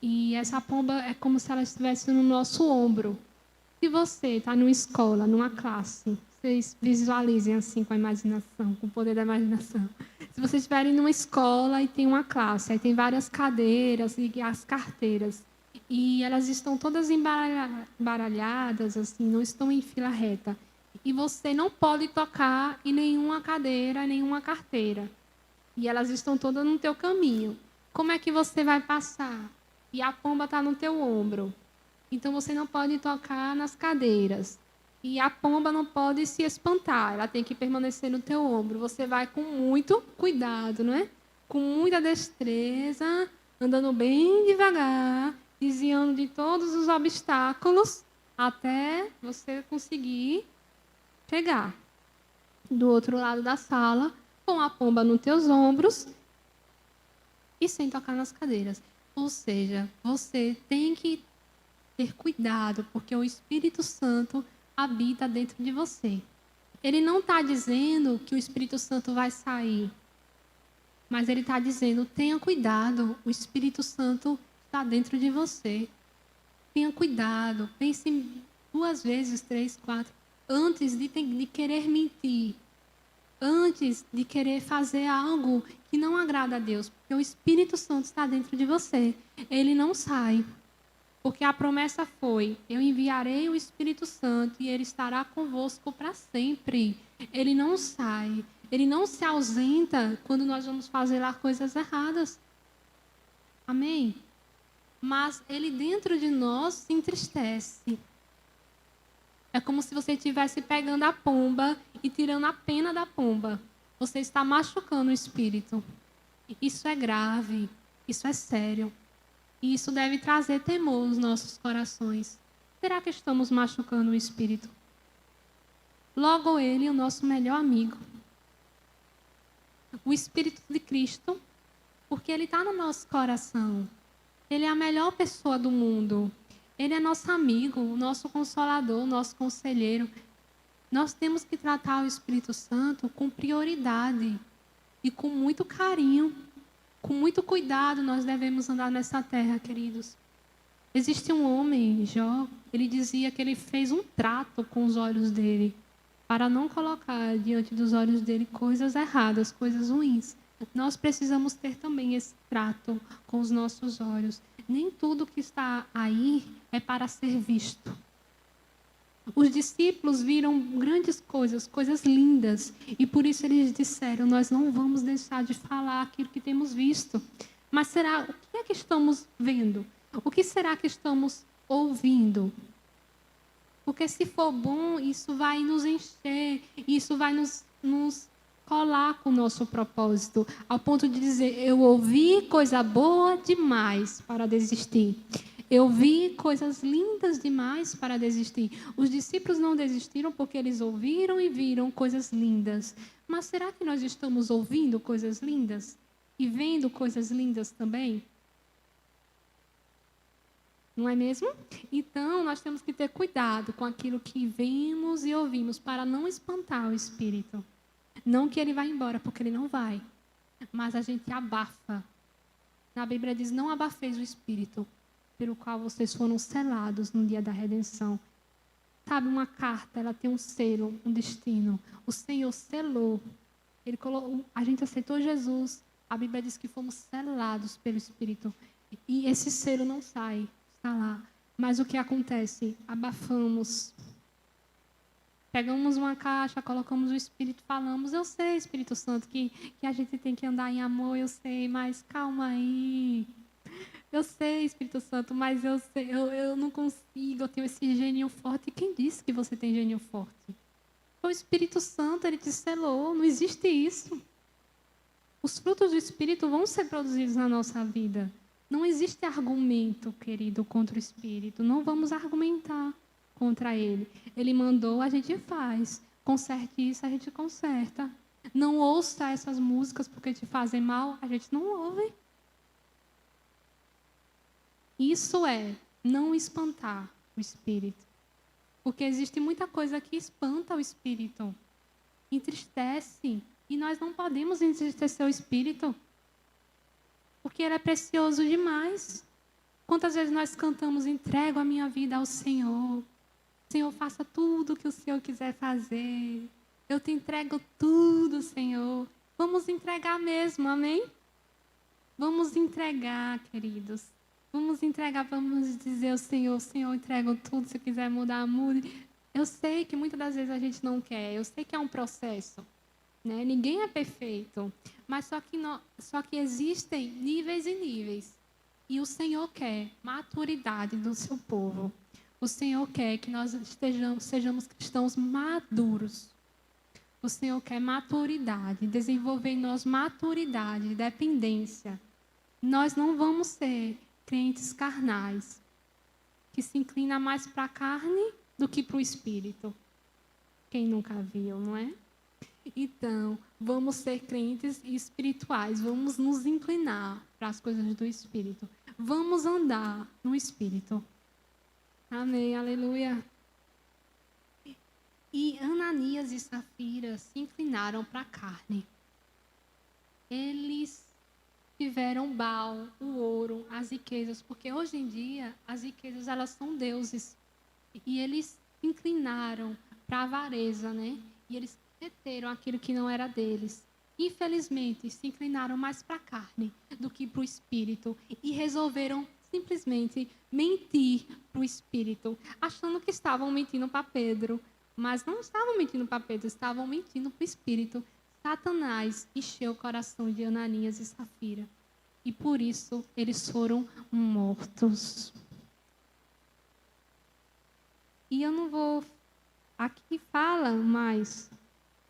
E essa pomba é como se ela estivesse no nosso ombro. Se você está numa escola, numa classe, vocês visualizem assim com a imaginação, com o poder da imaginação. Se vocês estiverem numa escola e tem uma classe, aí tem várias cadeiras e as carteiras. E elas estão todas embaralhadas, assim, não estão em fila reta. E você não pode tocar em nenhuma cadeira, em nenhuma carteira. E elas estão todas no teu caminho. Como é que você vai passar? E a pomba está no teu ombro. Então, você não pode tocar nas cadeiras. E a pomba não pode se espantar. Ela tem que permanecer no teu ombro. Você vai com muito cuidado, não é? Com muita destreza, andando bem devagar, desviando de todos os obstáculos, até você conseguir chegar do outro lado da sala, com a pomba nos teus ombros e sem tocar nas cadeiras. Ou seja, você tem que ter cuidado, porque o Espírito Santo habita dentro de você. Ele não está dizendo que o Espírito Santo vai sair, mas ele está dizendo, tenha cuidado, o Espírito Santo está dentro de você. Tenha cuidado, pense 2 vezes, 3, 4, antes de querer mentir, antes de querer fazer algo que não agrada a Deus, porque o Espírito Santo está dentro de você. Ele não sai, porque a promessa foi, eu enviarei o Espírito Santo e ele estará convosco para sempre. Ele não sai, ele não se ausenta quando nós vamos fazer lá coisas erradas. Amém? Mas ele dentro de nós se entristece. É como se você estivesse pegando a pomba e tirando a pena da pomba. Você está machucando o Espírito. Isso é grave, isso é sério. E isso deve trazer temor nos nossos corações. Será que estamos machucando o Espírito? Logo ele, o nosso melhor amigo. O Espírito de Cristo, porque ele está no nosso coração. Ele é a melhor pessoa do mundo. Ele é nosso amigo, nosso consolador, nosso conselheiro. Nós temos que tratar o Espírito Santo com prioridade e com muito carinho, com muito cuidado nós devemos andar nessa terra, queridos. Existe um homem, Jó, ele dizia que ele fez um trato com os olhos dele para não colocar diante dos olhos dele coisas erradas, coisas ruins. Nós precisamos ter também esse trato com os nossos olhos. Nem tudo que está aí é para ser visto. Os discípulos viram grandes coisas, coisas lindas, e por isso eles disseram, nós não vamos deixar de falar aquilo que temos visto. Mas será, o que é que estamos vendo? O que será que estamos ouvindo? Porque se for bom, isso vai nos encher, isso vai nos colar com o nosso propósito, ao ponto de dizer, eu ouvi coisa boa demais para desistir. Eu vi coisas lindas demais para desistir. Os discípulos não desistiram porque eles ouviram e viram coisas lindas. Mas será que nós estamos ouvindo coisas lindas? e vendo coisas lindas também? Não é mesmo? Então, nós temos que ter cuidado com aquilo que vemos e ouvimos para não espantar o espírito. Não que ele vá embora, porque ele não vai. Mas a gente abafa. Na Bíblia diz, não abafeis o espírito, pelo qual vocês foram selados no dia da redenção. Sabe, uma carta, ela tem um selo, um destino. O Senhor selou. Ele colocou, a gente aceitou Jesus. A Bíblia diz que fomos selados pelo Espírito. E esse selo não sai. Está lá. Mas o que acontece? Abafamos. Pegamos uma caixa, colocamos o Espírito, falamos, eu sei, Espírito Santo, que a gente tem que andar em amor, eu sei, mas calma aí. Eu sei, Espírito Santo, mas eu não consigo, eu tenho esse gênio forte. E quem disse que você tem gênio forte? O Espírito Santo, ele te selou, não existe isso. Os frutos do Espírito vão ser produzidos na nossa vida. Não existe argumento, querido, contra o Espírito. Não vamos argumentar contra ele. Ele mandou, a gente faz. Conserte isso, a gente conserta. Não ouça essas músicas porque te fazem mal, a gente não ouve. Isso é não espantar o Espírito. Porque existe muita coisa que espanta o Espírito. Entristece. E nós não podemos entristecer o Espírito. Porque ele é precioso demais. Quantas vezes nós cantamos, entrego a minha vida ao Senhor. Senhor, faça tudo o que o Senhor quiser fazer. Eu te entrego tudo, Senhor. Vamos entregar mesmo, amém? Vamos entregar, queridos. Vamos entregar, vamos dizer ao Senhor, Senhor, eu entrego tudo, se quiser mudar, mude. Eu sei que muitas das vezes a gente não quer. Eu sei que é um processo. Né? Ninguém é perfeito. Mas só que existem níveis e níveis. E o Senhor quer maturidade do seu povo. O Senhor quer que nós sejamos cristãos maduros. O Senhor quer maturidade, desenvolver em nós maturidade, dependência. Nós não vamos ser crentes carnais, que se inclinam mais para a carne do que para o espírito. Quem nunca viu, não é? Então, vamos ser crentes espirituais, vamos nos inclinar para as coisas do Espírito. Vamos andar no Espírito. Amém, aleluia. E Ananias e Safira se inclinaram para a carne. Eles tiveram Baal, o ouro, as riquezas, porque hoje em dia as riquezas elas são deuses. E eles se inclinaram para a avareza, né? E eles reteram aquilo que não era deles. Infelizmente, se inclinaram mais para a carne do que para o espírito e resolveram simplesmente mentir para o espírito, achando que estavam mentindo para Pedro, mas não estavam mentindo para Pedro, estavam mentindo para o espírito. Satanás encheu o coração de Ananias e Safira e por isso eles foram mortos. E eu não vou... Aqui fala mais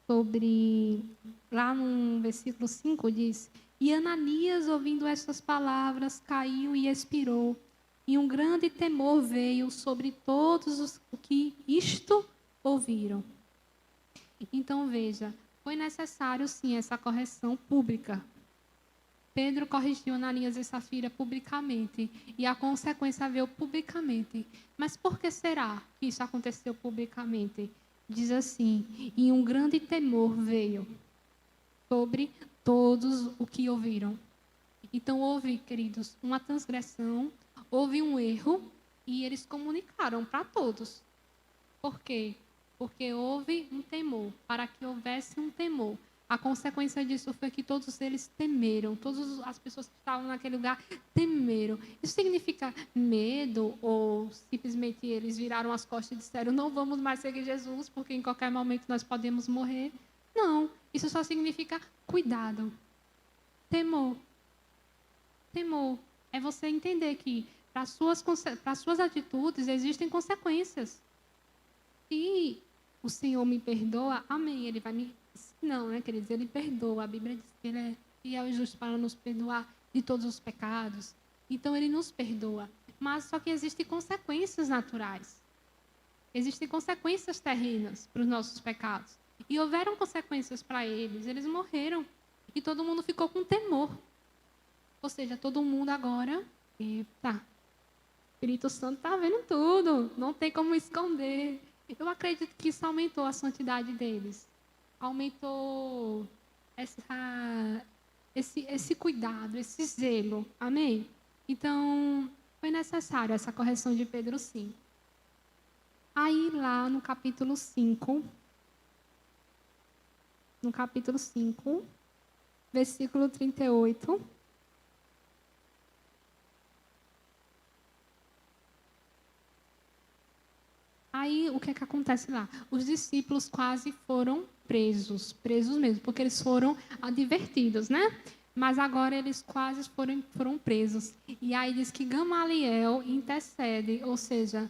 sobre, lá no versículo 5 diz, e Ananias, ouvindo essas palavras, caiu e expirou, e um grande temor veio sobre todos os que isto ouviram. Então, veja, foi necessário, sim, essa correção pública. Pedro corrigiu Ananias e Safira publicamente, e a consequência veio publicamente. Mas por que será que isso aconteceu publicamente? Diz assim, e um grande temor veio sobre todos os que ouviram. Então, houve, queridos, uma transgressão, houve um erro, e eles comunicaram para todos. Por quê? Porque houve um temor, para que houvesse um temor. A consequência disso foi que todos eles temeram, todas as pessoas que estavam naquele lugar temeram. Isso significa medo ou simplesmente eles viraram as costas e disseram não vamos mais seguir Jesus porque em qualquer momento nós podemos morrer? Não, isso só significa cuidado. Temor. Temor é você entender que para as suas atitudes existem consequências. Se o Senhor me perdoa, amém, Ele vai me... Não, né, queridos? Ele perdoa. A Bíblia diz que Ele é fiel e justo para nos perdoar de todos os pecados. Então, Ele nos perdoa. Mas só que existem consequências naturais. Existem consequências terrenas para os nossos pecados. E houveram consequências para eles. Eles morreram. E todo mundo ficou com temor. Ou seja, todo mundo agora, eita, o Espírito Santo está vendo tudo, não tem como esconder. Eu acredito que isso aumentou a santidade deles. Aumentou esse cuidado, esse zelo. Amém? Então, foi necessário essa correção de Pedro, sim. Aí, lá no capítulo 5, versículo 38. Aí, o que é que acontece lá? Os discípulos quase foram presos mesmo, porque eles foram advertidos, né? Mas agora eles quase foram presos. E aí diz que Gamaliel intercede, ou seja,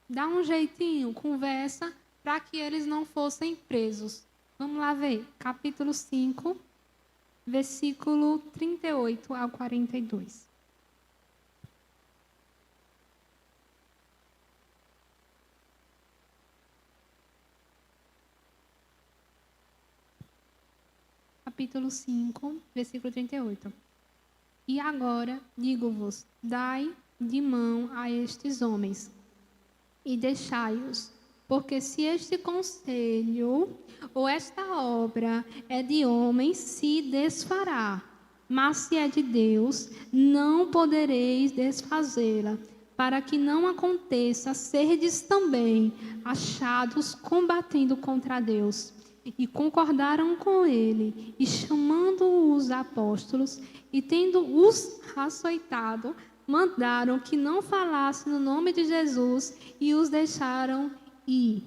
dá um jeitinho, conversa, para que eles não fossem presos. Vamos lá ver, capítulo 5, versículo 38 ao 42. Capítulo 5, versículo 38. E agora, digo-vos, dai de mão a estes homens, e deixai-os, porque se este conselho ou esta obra é de homens, se desfará, mas se é de Deus, não podereis desfazê-la, para que não aconteça serdes também achados combatendo contra Deus. E concordaram com ele, e chamando os apóstolos, e tendo-os açoitado, mandaram que não falassem no nome de Jesus, e os deixaram ir.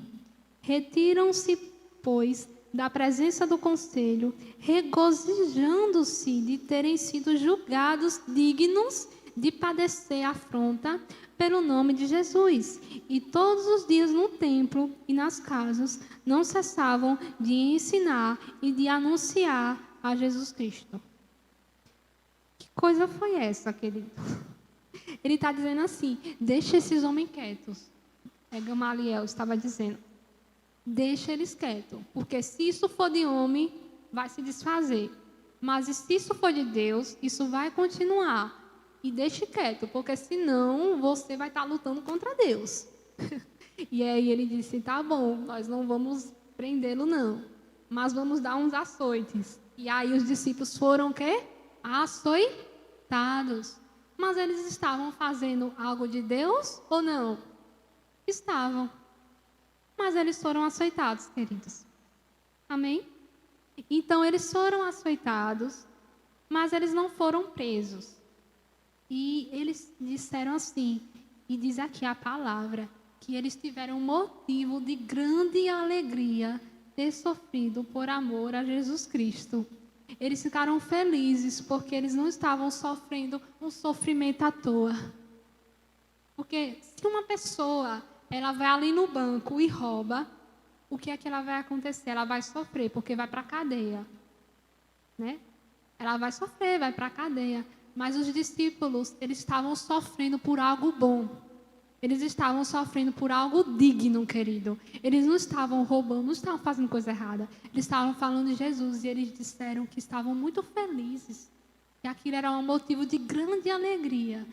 Retiram-se, pois, da presença do conselho, regozijando-se de terem sido julgados dignos de padecer afronta pelo nome de Jesus. E todos os dias no templo e nas casas não cessavam de ensinar e de anunciar a Jesus Cristo. Que coisa foi essa, querido? Ele está dizendo assim, deixa esses homens quietos. Gamaliel estava dizendo, deixa eles quietos, porque se isso for de homem, vai se desfazer. Mas se isso for de Deus, isso vai continuar. E deixe quieto, porque senão você vai estar lutando contra Deus. E aí ele disse, tá bom, nós não vamos prendê-lo não, mas vamos dar uns açoites. E aí os discípulos foram o quê? Açoitados. Mas eles estavam fazendo algo de Deus ou não? Estavam. Mas eles foram açoitados, queridos. Amém? Então eles foram açoitados, mas eles não foram presos. E eles disseram assim, e diz aqui a palavra, que eles tiveram motivo de grande alegria ter sofrido por amor a Jesus Cristo. Eles ficaram felizes porque eles não estavam sofrendo um sofrimento à toa. Porque se uma pessoa, ela vai ali no banco e rouba, o que é que ela vai acontecer? Ela vai sofrer, porque vai para a cadeia. Né? Ela vai sofrer, vai para a cadeia. Mas os discípulos, eles estavam sofrendo por algo bom. Eles estavam sofrendo por algo digno, querido. Eles não estavam roubando, não estavam fazendo coisa errada. Eles estavam falando de Jesus e eles disseram que estavam muito felizes. E aquilo era um motivo de grande alegria.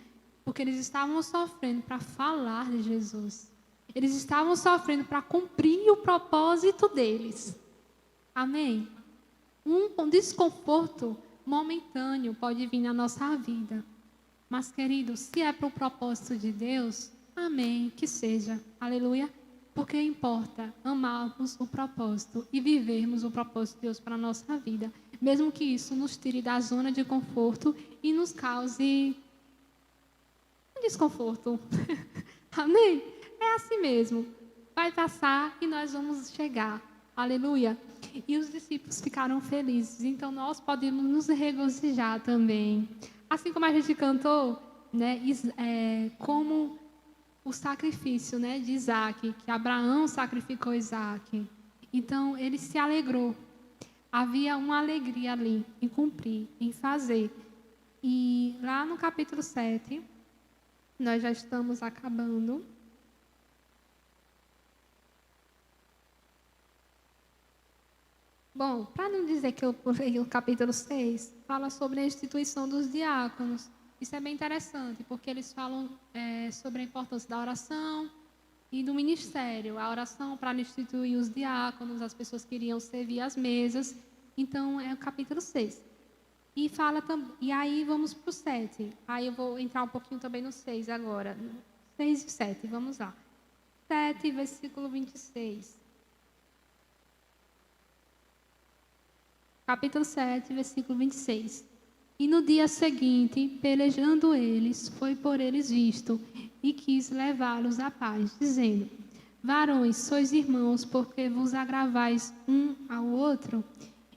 Porque eles estavam sofrendo para falar de Jesus. Eles estavam sofrendo para cumprir o propósito deles. Amém? Um desconforto momentâneo pode vir na nossa vida. Mas, querido, se é para o propósito de Deus, amém, que seja. Aleluia. Porque importa amarmos o propósito e vivermos o propósito de Deus para a nossa vida. Mesmo que isso nos tire da zona de conforto e nos cause um desconforto. Amém? É assim mesmo. Vai passar e nós vamos chegar. Aleluia. E os discípulos ficaram felizes. Então, nós podemos nos regozijar também. Assim como a gente cantou, né, como o sacrifício, né, de Isaac, que Abraão sacrificou Isaac. Então, ele se alegrou. Havia uma alegria ali em cumprir, em fazer. E lá no capítulo 7, nós já estamos acabando. Bom, para não dizer que eu pulei o capítulo 6, fala sobre a instituição dos diáconos. Isso é bem interessante, porque eles falam sobre a importância da oração e do ministério. A oração para instituir os diáconos, as pessoas que iriam servir as mesas. Então, é o capítulo 6. E aí vamos para o 7. Aí eu vou entrar um pouquinho também no 6 agora. 6 e 7, vamos lá. 7, versículo 26. Capítulo 7, versículo 26. E no dia seguinte, pelejando eles, foi por eles visto, e quis levá-los à paz, dizendo: varões, sois irmãos, porque vos agravais um ao outro?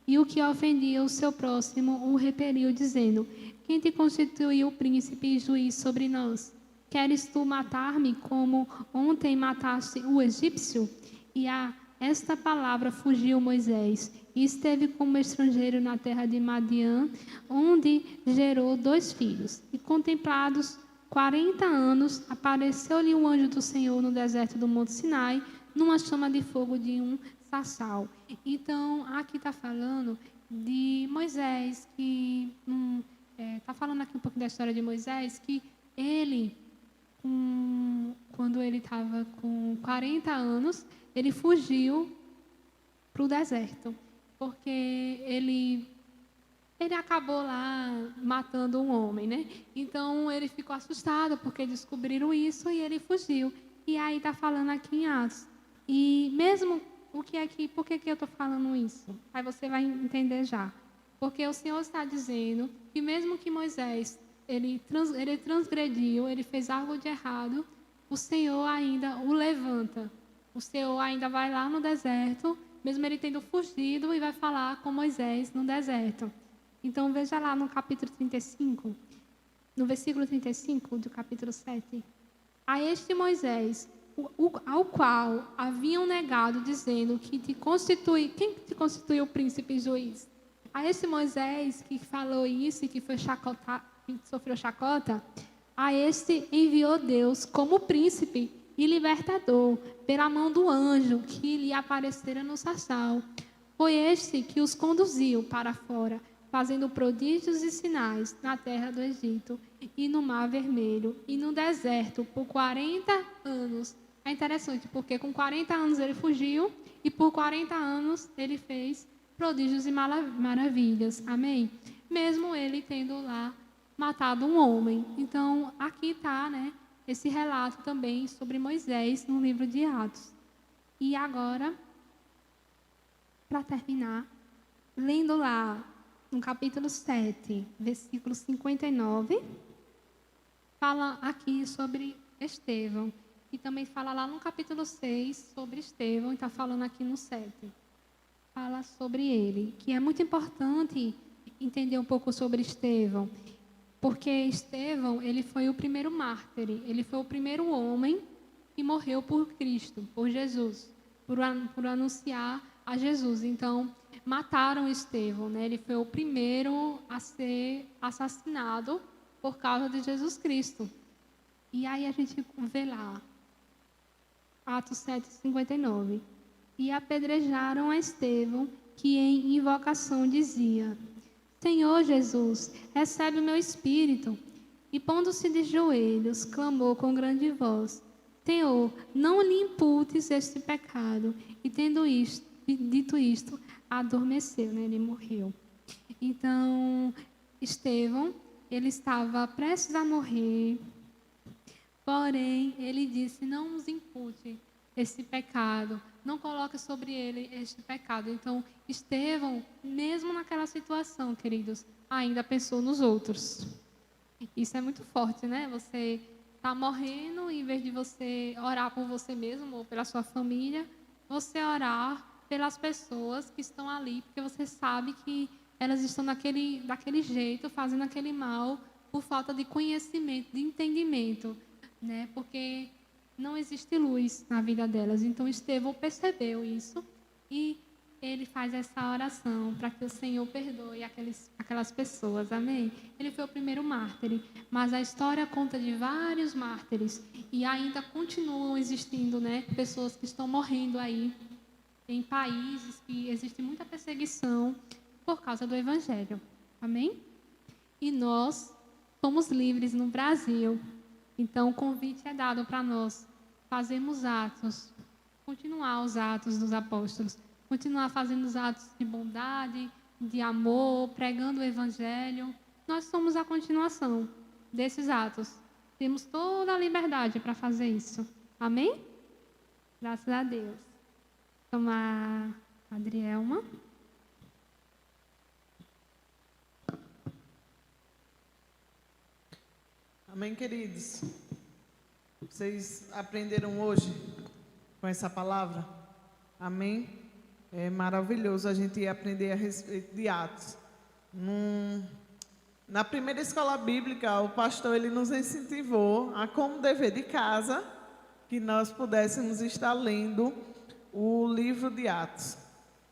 E o que ofendia o seu próximo o repeliu, dizendo: quem te constituiu príncipe e juiz sobre nós? Queres tu matar-me, como ontem mataste o egípcio? E a esta palavra fugiu Moisés, e esteve como estrangeiro na terra de Madiã, onde gerou 2 filhos. E contemplados 40 anos, apareceu-lhe um anjo do Senhor no deserto do Monte Sinai, numa chama de fogo de um sarçal. Então, aqui está falando de Moisés, que está falando aqui um pouco da história de Moisés, que ele, quando ele estava com 40 anos, ele fugiu para o deserto, porque ele acabou lá matando um homem, né? Então, ele ficou assustado, porque descobriram isso, e ele fugiu. E aí está falando aqui em Atos. E mesmo por que eu estou falando isso? Aí você vai entender já. Porque o Senhor está dizendo que mesmo que Moisés, ele transgrediu, ele fez algo de errado, o Senhor ainda o levanta. O Senhor ainda vai lá no deserto, mesmo ele tendo fugido, e vai falar com Moisés no deserto. Então, veja lá no capítulo 35, no versículo 35 do capítulo 7. A este Moisés, ao qual haviam negado, dizendo que quem te constituiu príncipe e juiz? A este Moisés que falou isso e que foi que sofreu chacota, a este enviou Deus como príncipe e libertador, pela mão do anjo que lhe aparecera no sarçal. Foi este que os conduziu para fora, fazendo prodígios e sinais na terra do Egito, e no Mar Vermelho, e no deserto, por 40 anos. É interessante, porque com 40 anos ele fugiu, e por 40 anos ele fez prodígios e maravilhas. Amém? Mesmo ele tendo lá matado um homem. Então, aqui está, né, esse relato também sobre Moisés no livro de Atos. E agora, para terminar, lendo lá no capítulo 7, versículo 59, fala aqui sobre Estevão. E também fala lá no capítulo 6 sobre Estevão, e está falando aqui no 7. Fala sobre ele, que é muito importante entender um pouco sobre Estevão. Porque Estevão, ele foi o primeiro mártir, ele foi o primeiro homem que morreu por Cristo, por Jesus, por anunciar a Jesus. Então, mataram Estevão, né? Ele foi o primeiro a ser assassinado por causa de Jesus Cristo. E aí a gente vê lá, Atos 7:59. E apedrejaram a Estevão, que em invocação dizia: Senhor Jesus, recebe o meu espírito. E pondo-se de joelhos, clamou com grande voz: Senhor, não lhe imputes este pecado. E dito isto, adormeceu, né? Ele morreu. Então, Estevão, ele estava prestes a morrer, porém, ele disse: não nos impute esse pecado, não coloque sobre ele este pecado. Então, Estevão, mesmo naquela situação, queridos, ainda pensou nos outros. Isso é muito forte, né? Você está morrendo, e em vez de você orar por você mesmo ou pela sua família, você orar pelas pessoas que estão ali, porque você sabe que elas estão daquele jeito, fazendo aquele mal, por falta de conhecimento, de entendimento, né? Porque não existe luz na vida delas. Então, Estevão percebeu isso e ele faz essa oração para que o Senhor perdoe aquelas pessoas. Amém? Ele foi o primeiro mártir, mas a história conta de vários mártires e ainda continuam existindo, né, pessoas que estão morrendo aí em países que existe muita perseguição por causa do Evangelho. Amém? E nós somos livres no Brasil. Então, o convite é dado para nós fazermos atos, continuar os atos dos apóstolos, continuar fazendo os atos de bondade, de amor, pregando o Evangelho. Nós somos a continuação desses atos. Temos toda a liberdade para fazer isso. Amém? Graças a Deus. Tomar a Adrielma. Amém, queridos? Vocês aprenderam hoje com essa palavra? Amém? É maravilhoso a gente aprender a respeito de Atos. Na primeira escola bíblica, o pastor ele nos incentivou a, como dever de casa, que nós pudéssemos estar lendo o livro de Atos.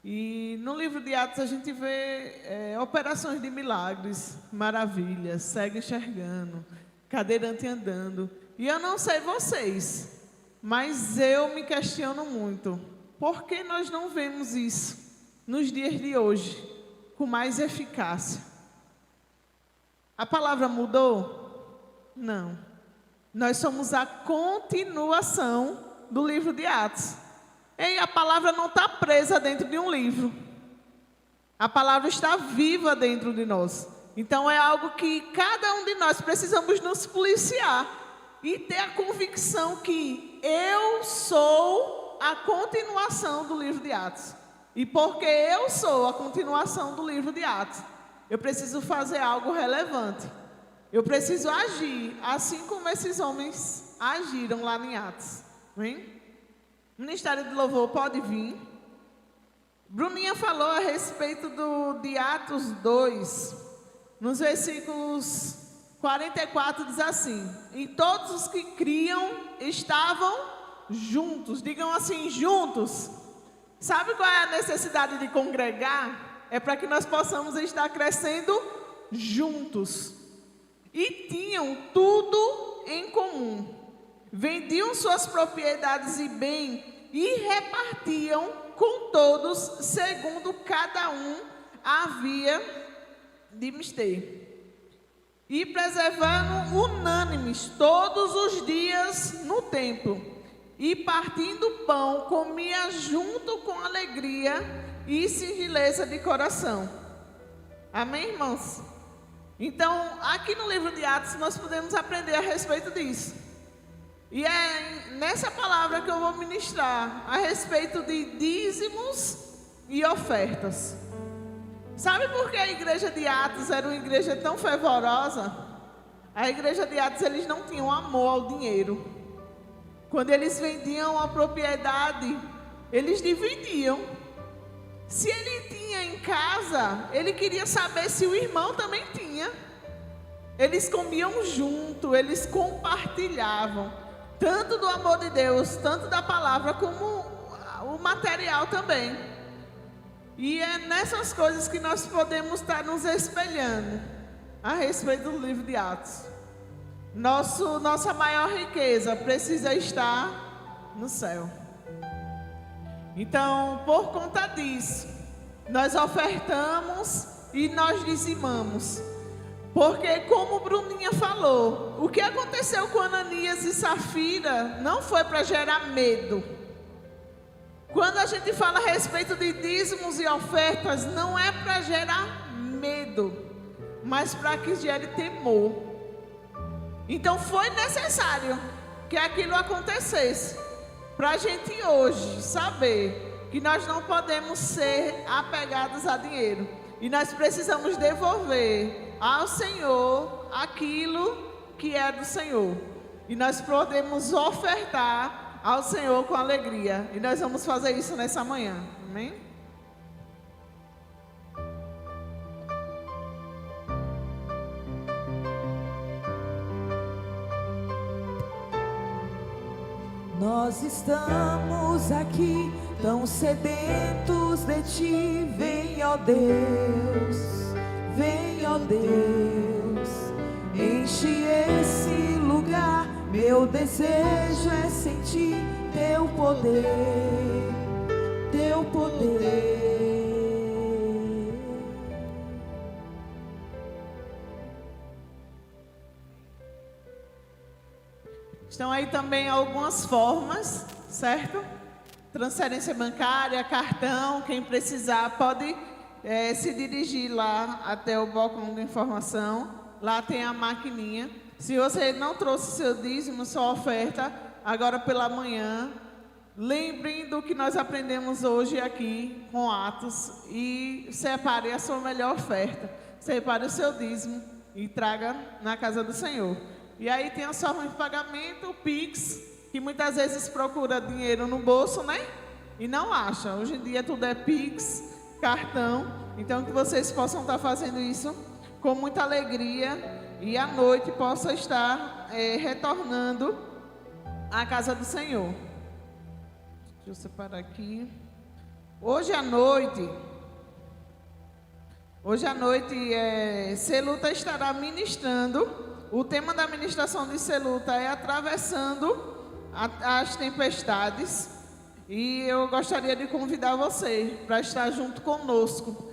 E no livro de Atos a gente vê operações de milagres, maravilhas, cego enxergando, cadeirante andando. E eu não sei vocês, mas eu me questiono muito. Por que nós não vemos isso nos dias de hoje, com mais eficácia? A palavra mudou? Não. Nós somos a continuação do livro de Atos. E a palavra não está presa dentro de um livro. A palavra está viva dentro de nós. Então é algo que cada um de nós precisamos nos policiar e ter a convicção que eu sou a continuação do livro de Atos. E porque eu sou a continuação do livro de Atos, eu preciso fazer algo relevante. Eu preciso agir assim como esses homens agiram lá em Atos. Vem? O Ministério de Louvor pode vir. Bruninha falou a respeito de Atos 2. Nos versículos 44 diz assim: e todos os que criam estavam juntos. Digam assim, juntos. Sabe qual é a necessidade de congregar? É para que nós possamos estar crescendo juntos. E tinham tudo em comum. Vendiam suas propriedades e bem e repartiam com todos, segundo cada um havia de mister. E preservando unânimes todos os dias no templo. E partindo o pão, comia junto com alegria e singeleza de coração. Amém, irmãos? Então, aqui no livro de Atos, nós podemos aprender a respeito disso. E é nessa palavra que eu vou ministrar a respeito de dízimos e ofertas. Sabe por que a igreja de Atos era uma igreja tão fervorosa? A igreja de Atos, eles não tinham amor ao dinheiro. Quando eles vendiam a propriedade, eles dividiam. Se ele tinha em casa, ele queria saber se o irmão também tinha. Eles comiam junto, eles compartilhavam. Tanto do amor de Deus, tanto da palavra, como o material também. E é nessas coisas que nós podemos estar nos espelhando a respeito do livro de Atos. Nossa maior riqueza precisa estar no céu. Então, por conta disso, nós ofertamos e nós dizimamos. Porque, como Bruninha falou, o que aconteceu com Ananias e Safira não foi para gerar medo. Quando a gente fala a respeito de dízimos e ofertas, não é para gerar medo, mas para que gere temor. Então foi necessário que aquilo acontecesse, para a gente hoje saber que nós não podemos ser apegados a dinheiro. E nós precisamos devolver ao Senhor aquilo que é do Senhor. E nós podemos ofertar ao Senhor com alegria. E nós vamos fazer isso nessa manhã. Amém? Nós estamos aqui tão sedentos de Ti. Vem, ó Deus, vem, ó Deus, enche esse lugar. Meu desejo é sentir Teu poder, Teu teu poder. Estão aí também algumas formas, certo? Transferência bancária, cartão, quem precisar pode se dirigir lá até o balcão de informação. Lá tem a maquininha. Se você não trouxe seu dízimo, sua oferta, agora pela manhã, lembrem do que nós aprendemos hoje aqui com Atos e separe a sua melhor oferta. Separe o seu dízimo e traga na casa do Senhor. E aí tem as formas de pagamento, o Pix, que muitas vezes procura dinheiro no bolso, né? E não acha. Hoje em dia tudo é Pix, cartão. Então que vocês possam estar fazendo isso com muita alegria e à noite possa estar retornando à casa do Senhor. Deixa eu separar aqui. Hoje à noite, Celuta estará ministrando. O tema da ministração de Celuta é atravessando as tempestades. E eu gostaria de convidar você para estar junto conosco.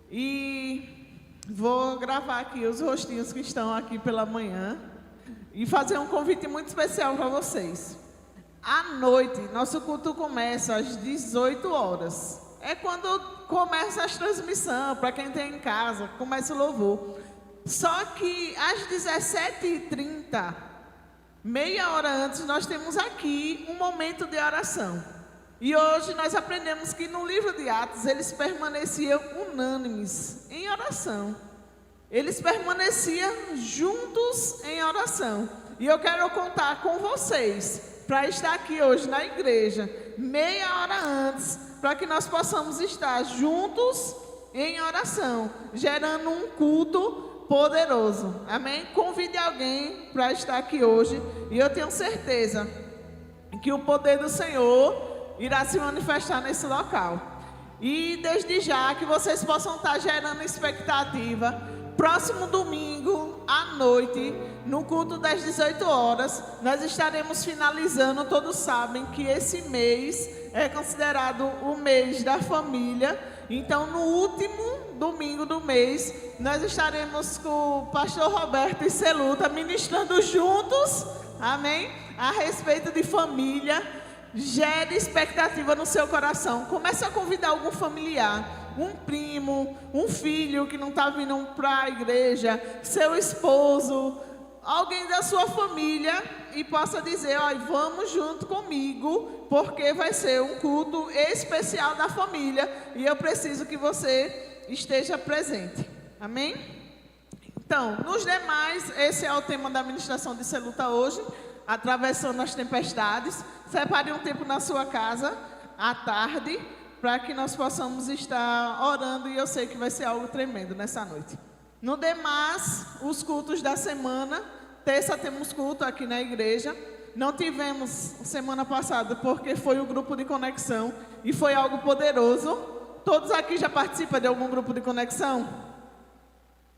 E vou gravar aqui os rostinhos que estão aqui pela manhã. E fazer um convite muito especial para vocês. À noite, nosso culto começa às 18 horas. É quando começa a transmissão, para quem tem em casa, começa o louvor. Só que às 17h30, meia hora antes, nós temos aqui um momento de oração. E hoje nós aprendemos que no livro de Atos, eles permaneciam unânimes em oração. Eles permaneciam juntos em oração. E eu quero contar com vocês para estar aqui hoje na igreja, meia hora antes, para que nós possamos estar juntos em oração, gerando um culto poderoso. Amém? Convide alguém para estar aqui hoje. E eu tenho certeza que o poder do Senhor irá se manifestar nesse local. E desde já que vocês possam estar gerando expectativa. Próximo domingo à noite, no culto das 18 horas, nós estaremos finalizando. Todos sabem que esse mês é considerado o mês da família. Então, no último domingo do mês, nós estaremos com o pastor Roberto e Celuta ministrando juntos, amém? A respeito de família. Gere expectativa no seu coração. Comece a convidar algum familiar, um primo, um filho que não está vindo para a igreja, seu esposo, alguém da sua família, e possa dizer: olha, vamos junto comigo, porque vai ser um culto especial da família e eu preciso que você esteja presente. Amém? Então, nos demais, esse é o tema da ministração de Celuta hoje, atravessando as tempestades. Separe um tempo na sua casa, à tarde, para que nós possamos estar orando, e eu sei que vai ser algo tremendo nessa noite. No demais, os cultos da semana. Terça temos culto aqui na igreja. Não tivemos semana passada porque foi o grupo de conexão e foi algo poderoso. Todos aqui já participam de algum grupo de conexão?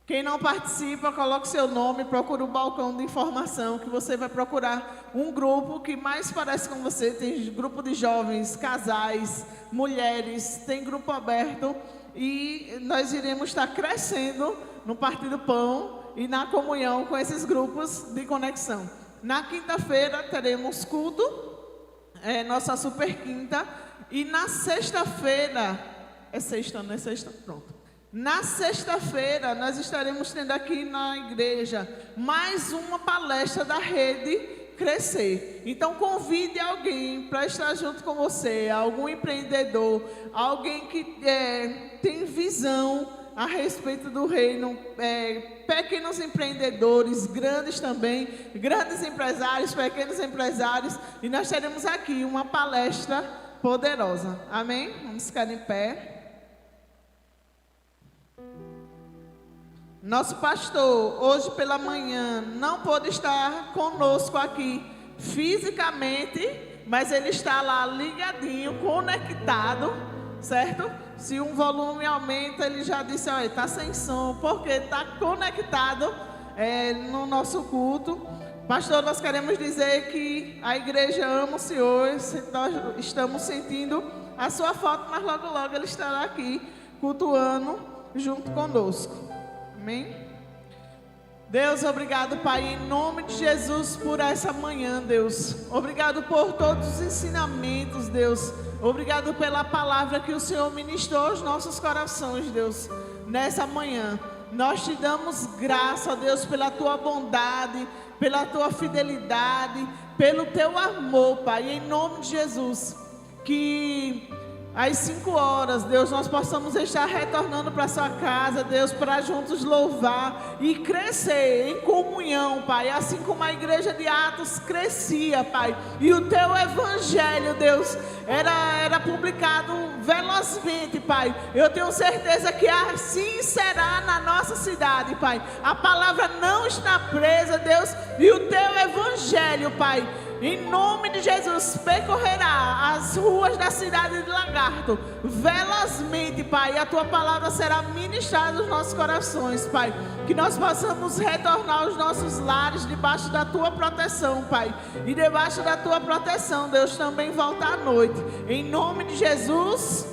Quem não participa, coloque seu nome, procure o balcão de informação, que você vai procurar um grupo que mais parece com você. Tem grupo de jovens, casais, mulheres, tem grupo aberto, e nós iremos estar crescendo no Partir do Pão e na comunhão com esses grupos de conexão. Na quinta-feira teremos culto, nossa super quinta, e na sexta-feira, é sexta, não é sexta? Pronto. Na sexta-feira, nós estaremos tendo aqui na igreja mais uma palestra da Rede Crescer. Então, convide alguém para estar junto com você, algum empreendedor, alguém que tem visão a respeito do reino, pequenos empreendedores, grandes também, grandes empresários, pequenos empresários. E nós teremos aqui uma palestra poderosa. Amém? Vamos ficar em pé. Nosso pastor, hoje pela manhã, não pôde estar conosco aqui fisicamente, mas ele está lá ligadinho, conectado, certo? Se um volume aumenta, ele já disse: olha, está sem som, porque está conectado no nosso culto. Pastor, nós queremos dizer que a igreja ama o Senhor, nós estamos sentindo a sua foto, mas logo, logo ele estará aqui cultuando junto conosco. Amém? Deus, obrigado, Pai, em nome de Jesus, por essa manhã, Deus. Obrigado por todos os ensinamentos, Deus. Obrigado pela palavra que o Senhor ministrou aos nossos corações, Deus, nessa manhã. Nós te damos graça, Deus, pela tua bondade, pela tua fidelidade, pelo teu amor, Pai, em nome de Jesus. Que às 5 horas, Deus, nós possamos estar retornando para a sua casa, Deus, para juntos louvar e crescer em comunhão, Pai, assim como a igreja de Atos crescia, Pai, e o teu evangelho, Deus, era publicado velozmente, Pai. Eu tenho certeza que assim será na nossa cidade, Pai. A palavra não está presa, Deus, e o teu evangelho, Pai, em nome de Jesus, percorrerá as ruas da cidade de Lagarto velozmente, Pai, e a tua palavra será ministrada nos nossos corações, Pai. Que nós possamos retornar aos nossos lares debaixo da tua proteção, Pai, e debaixo da tua proteção, Deus, também voltar à noite. Em nome de Jesus.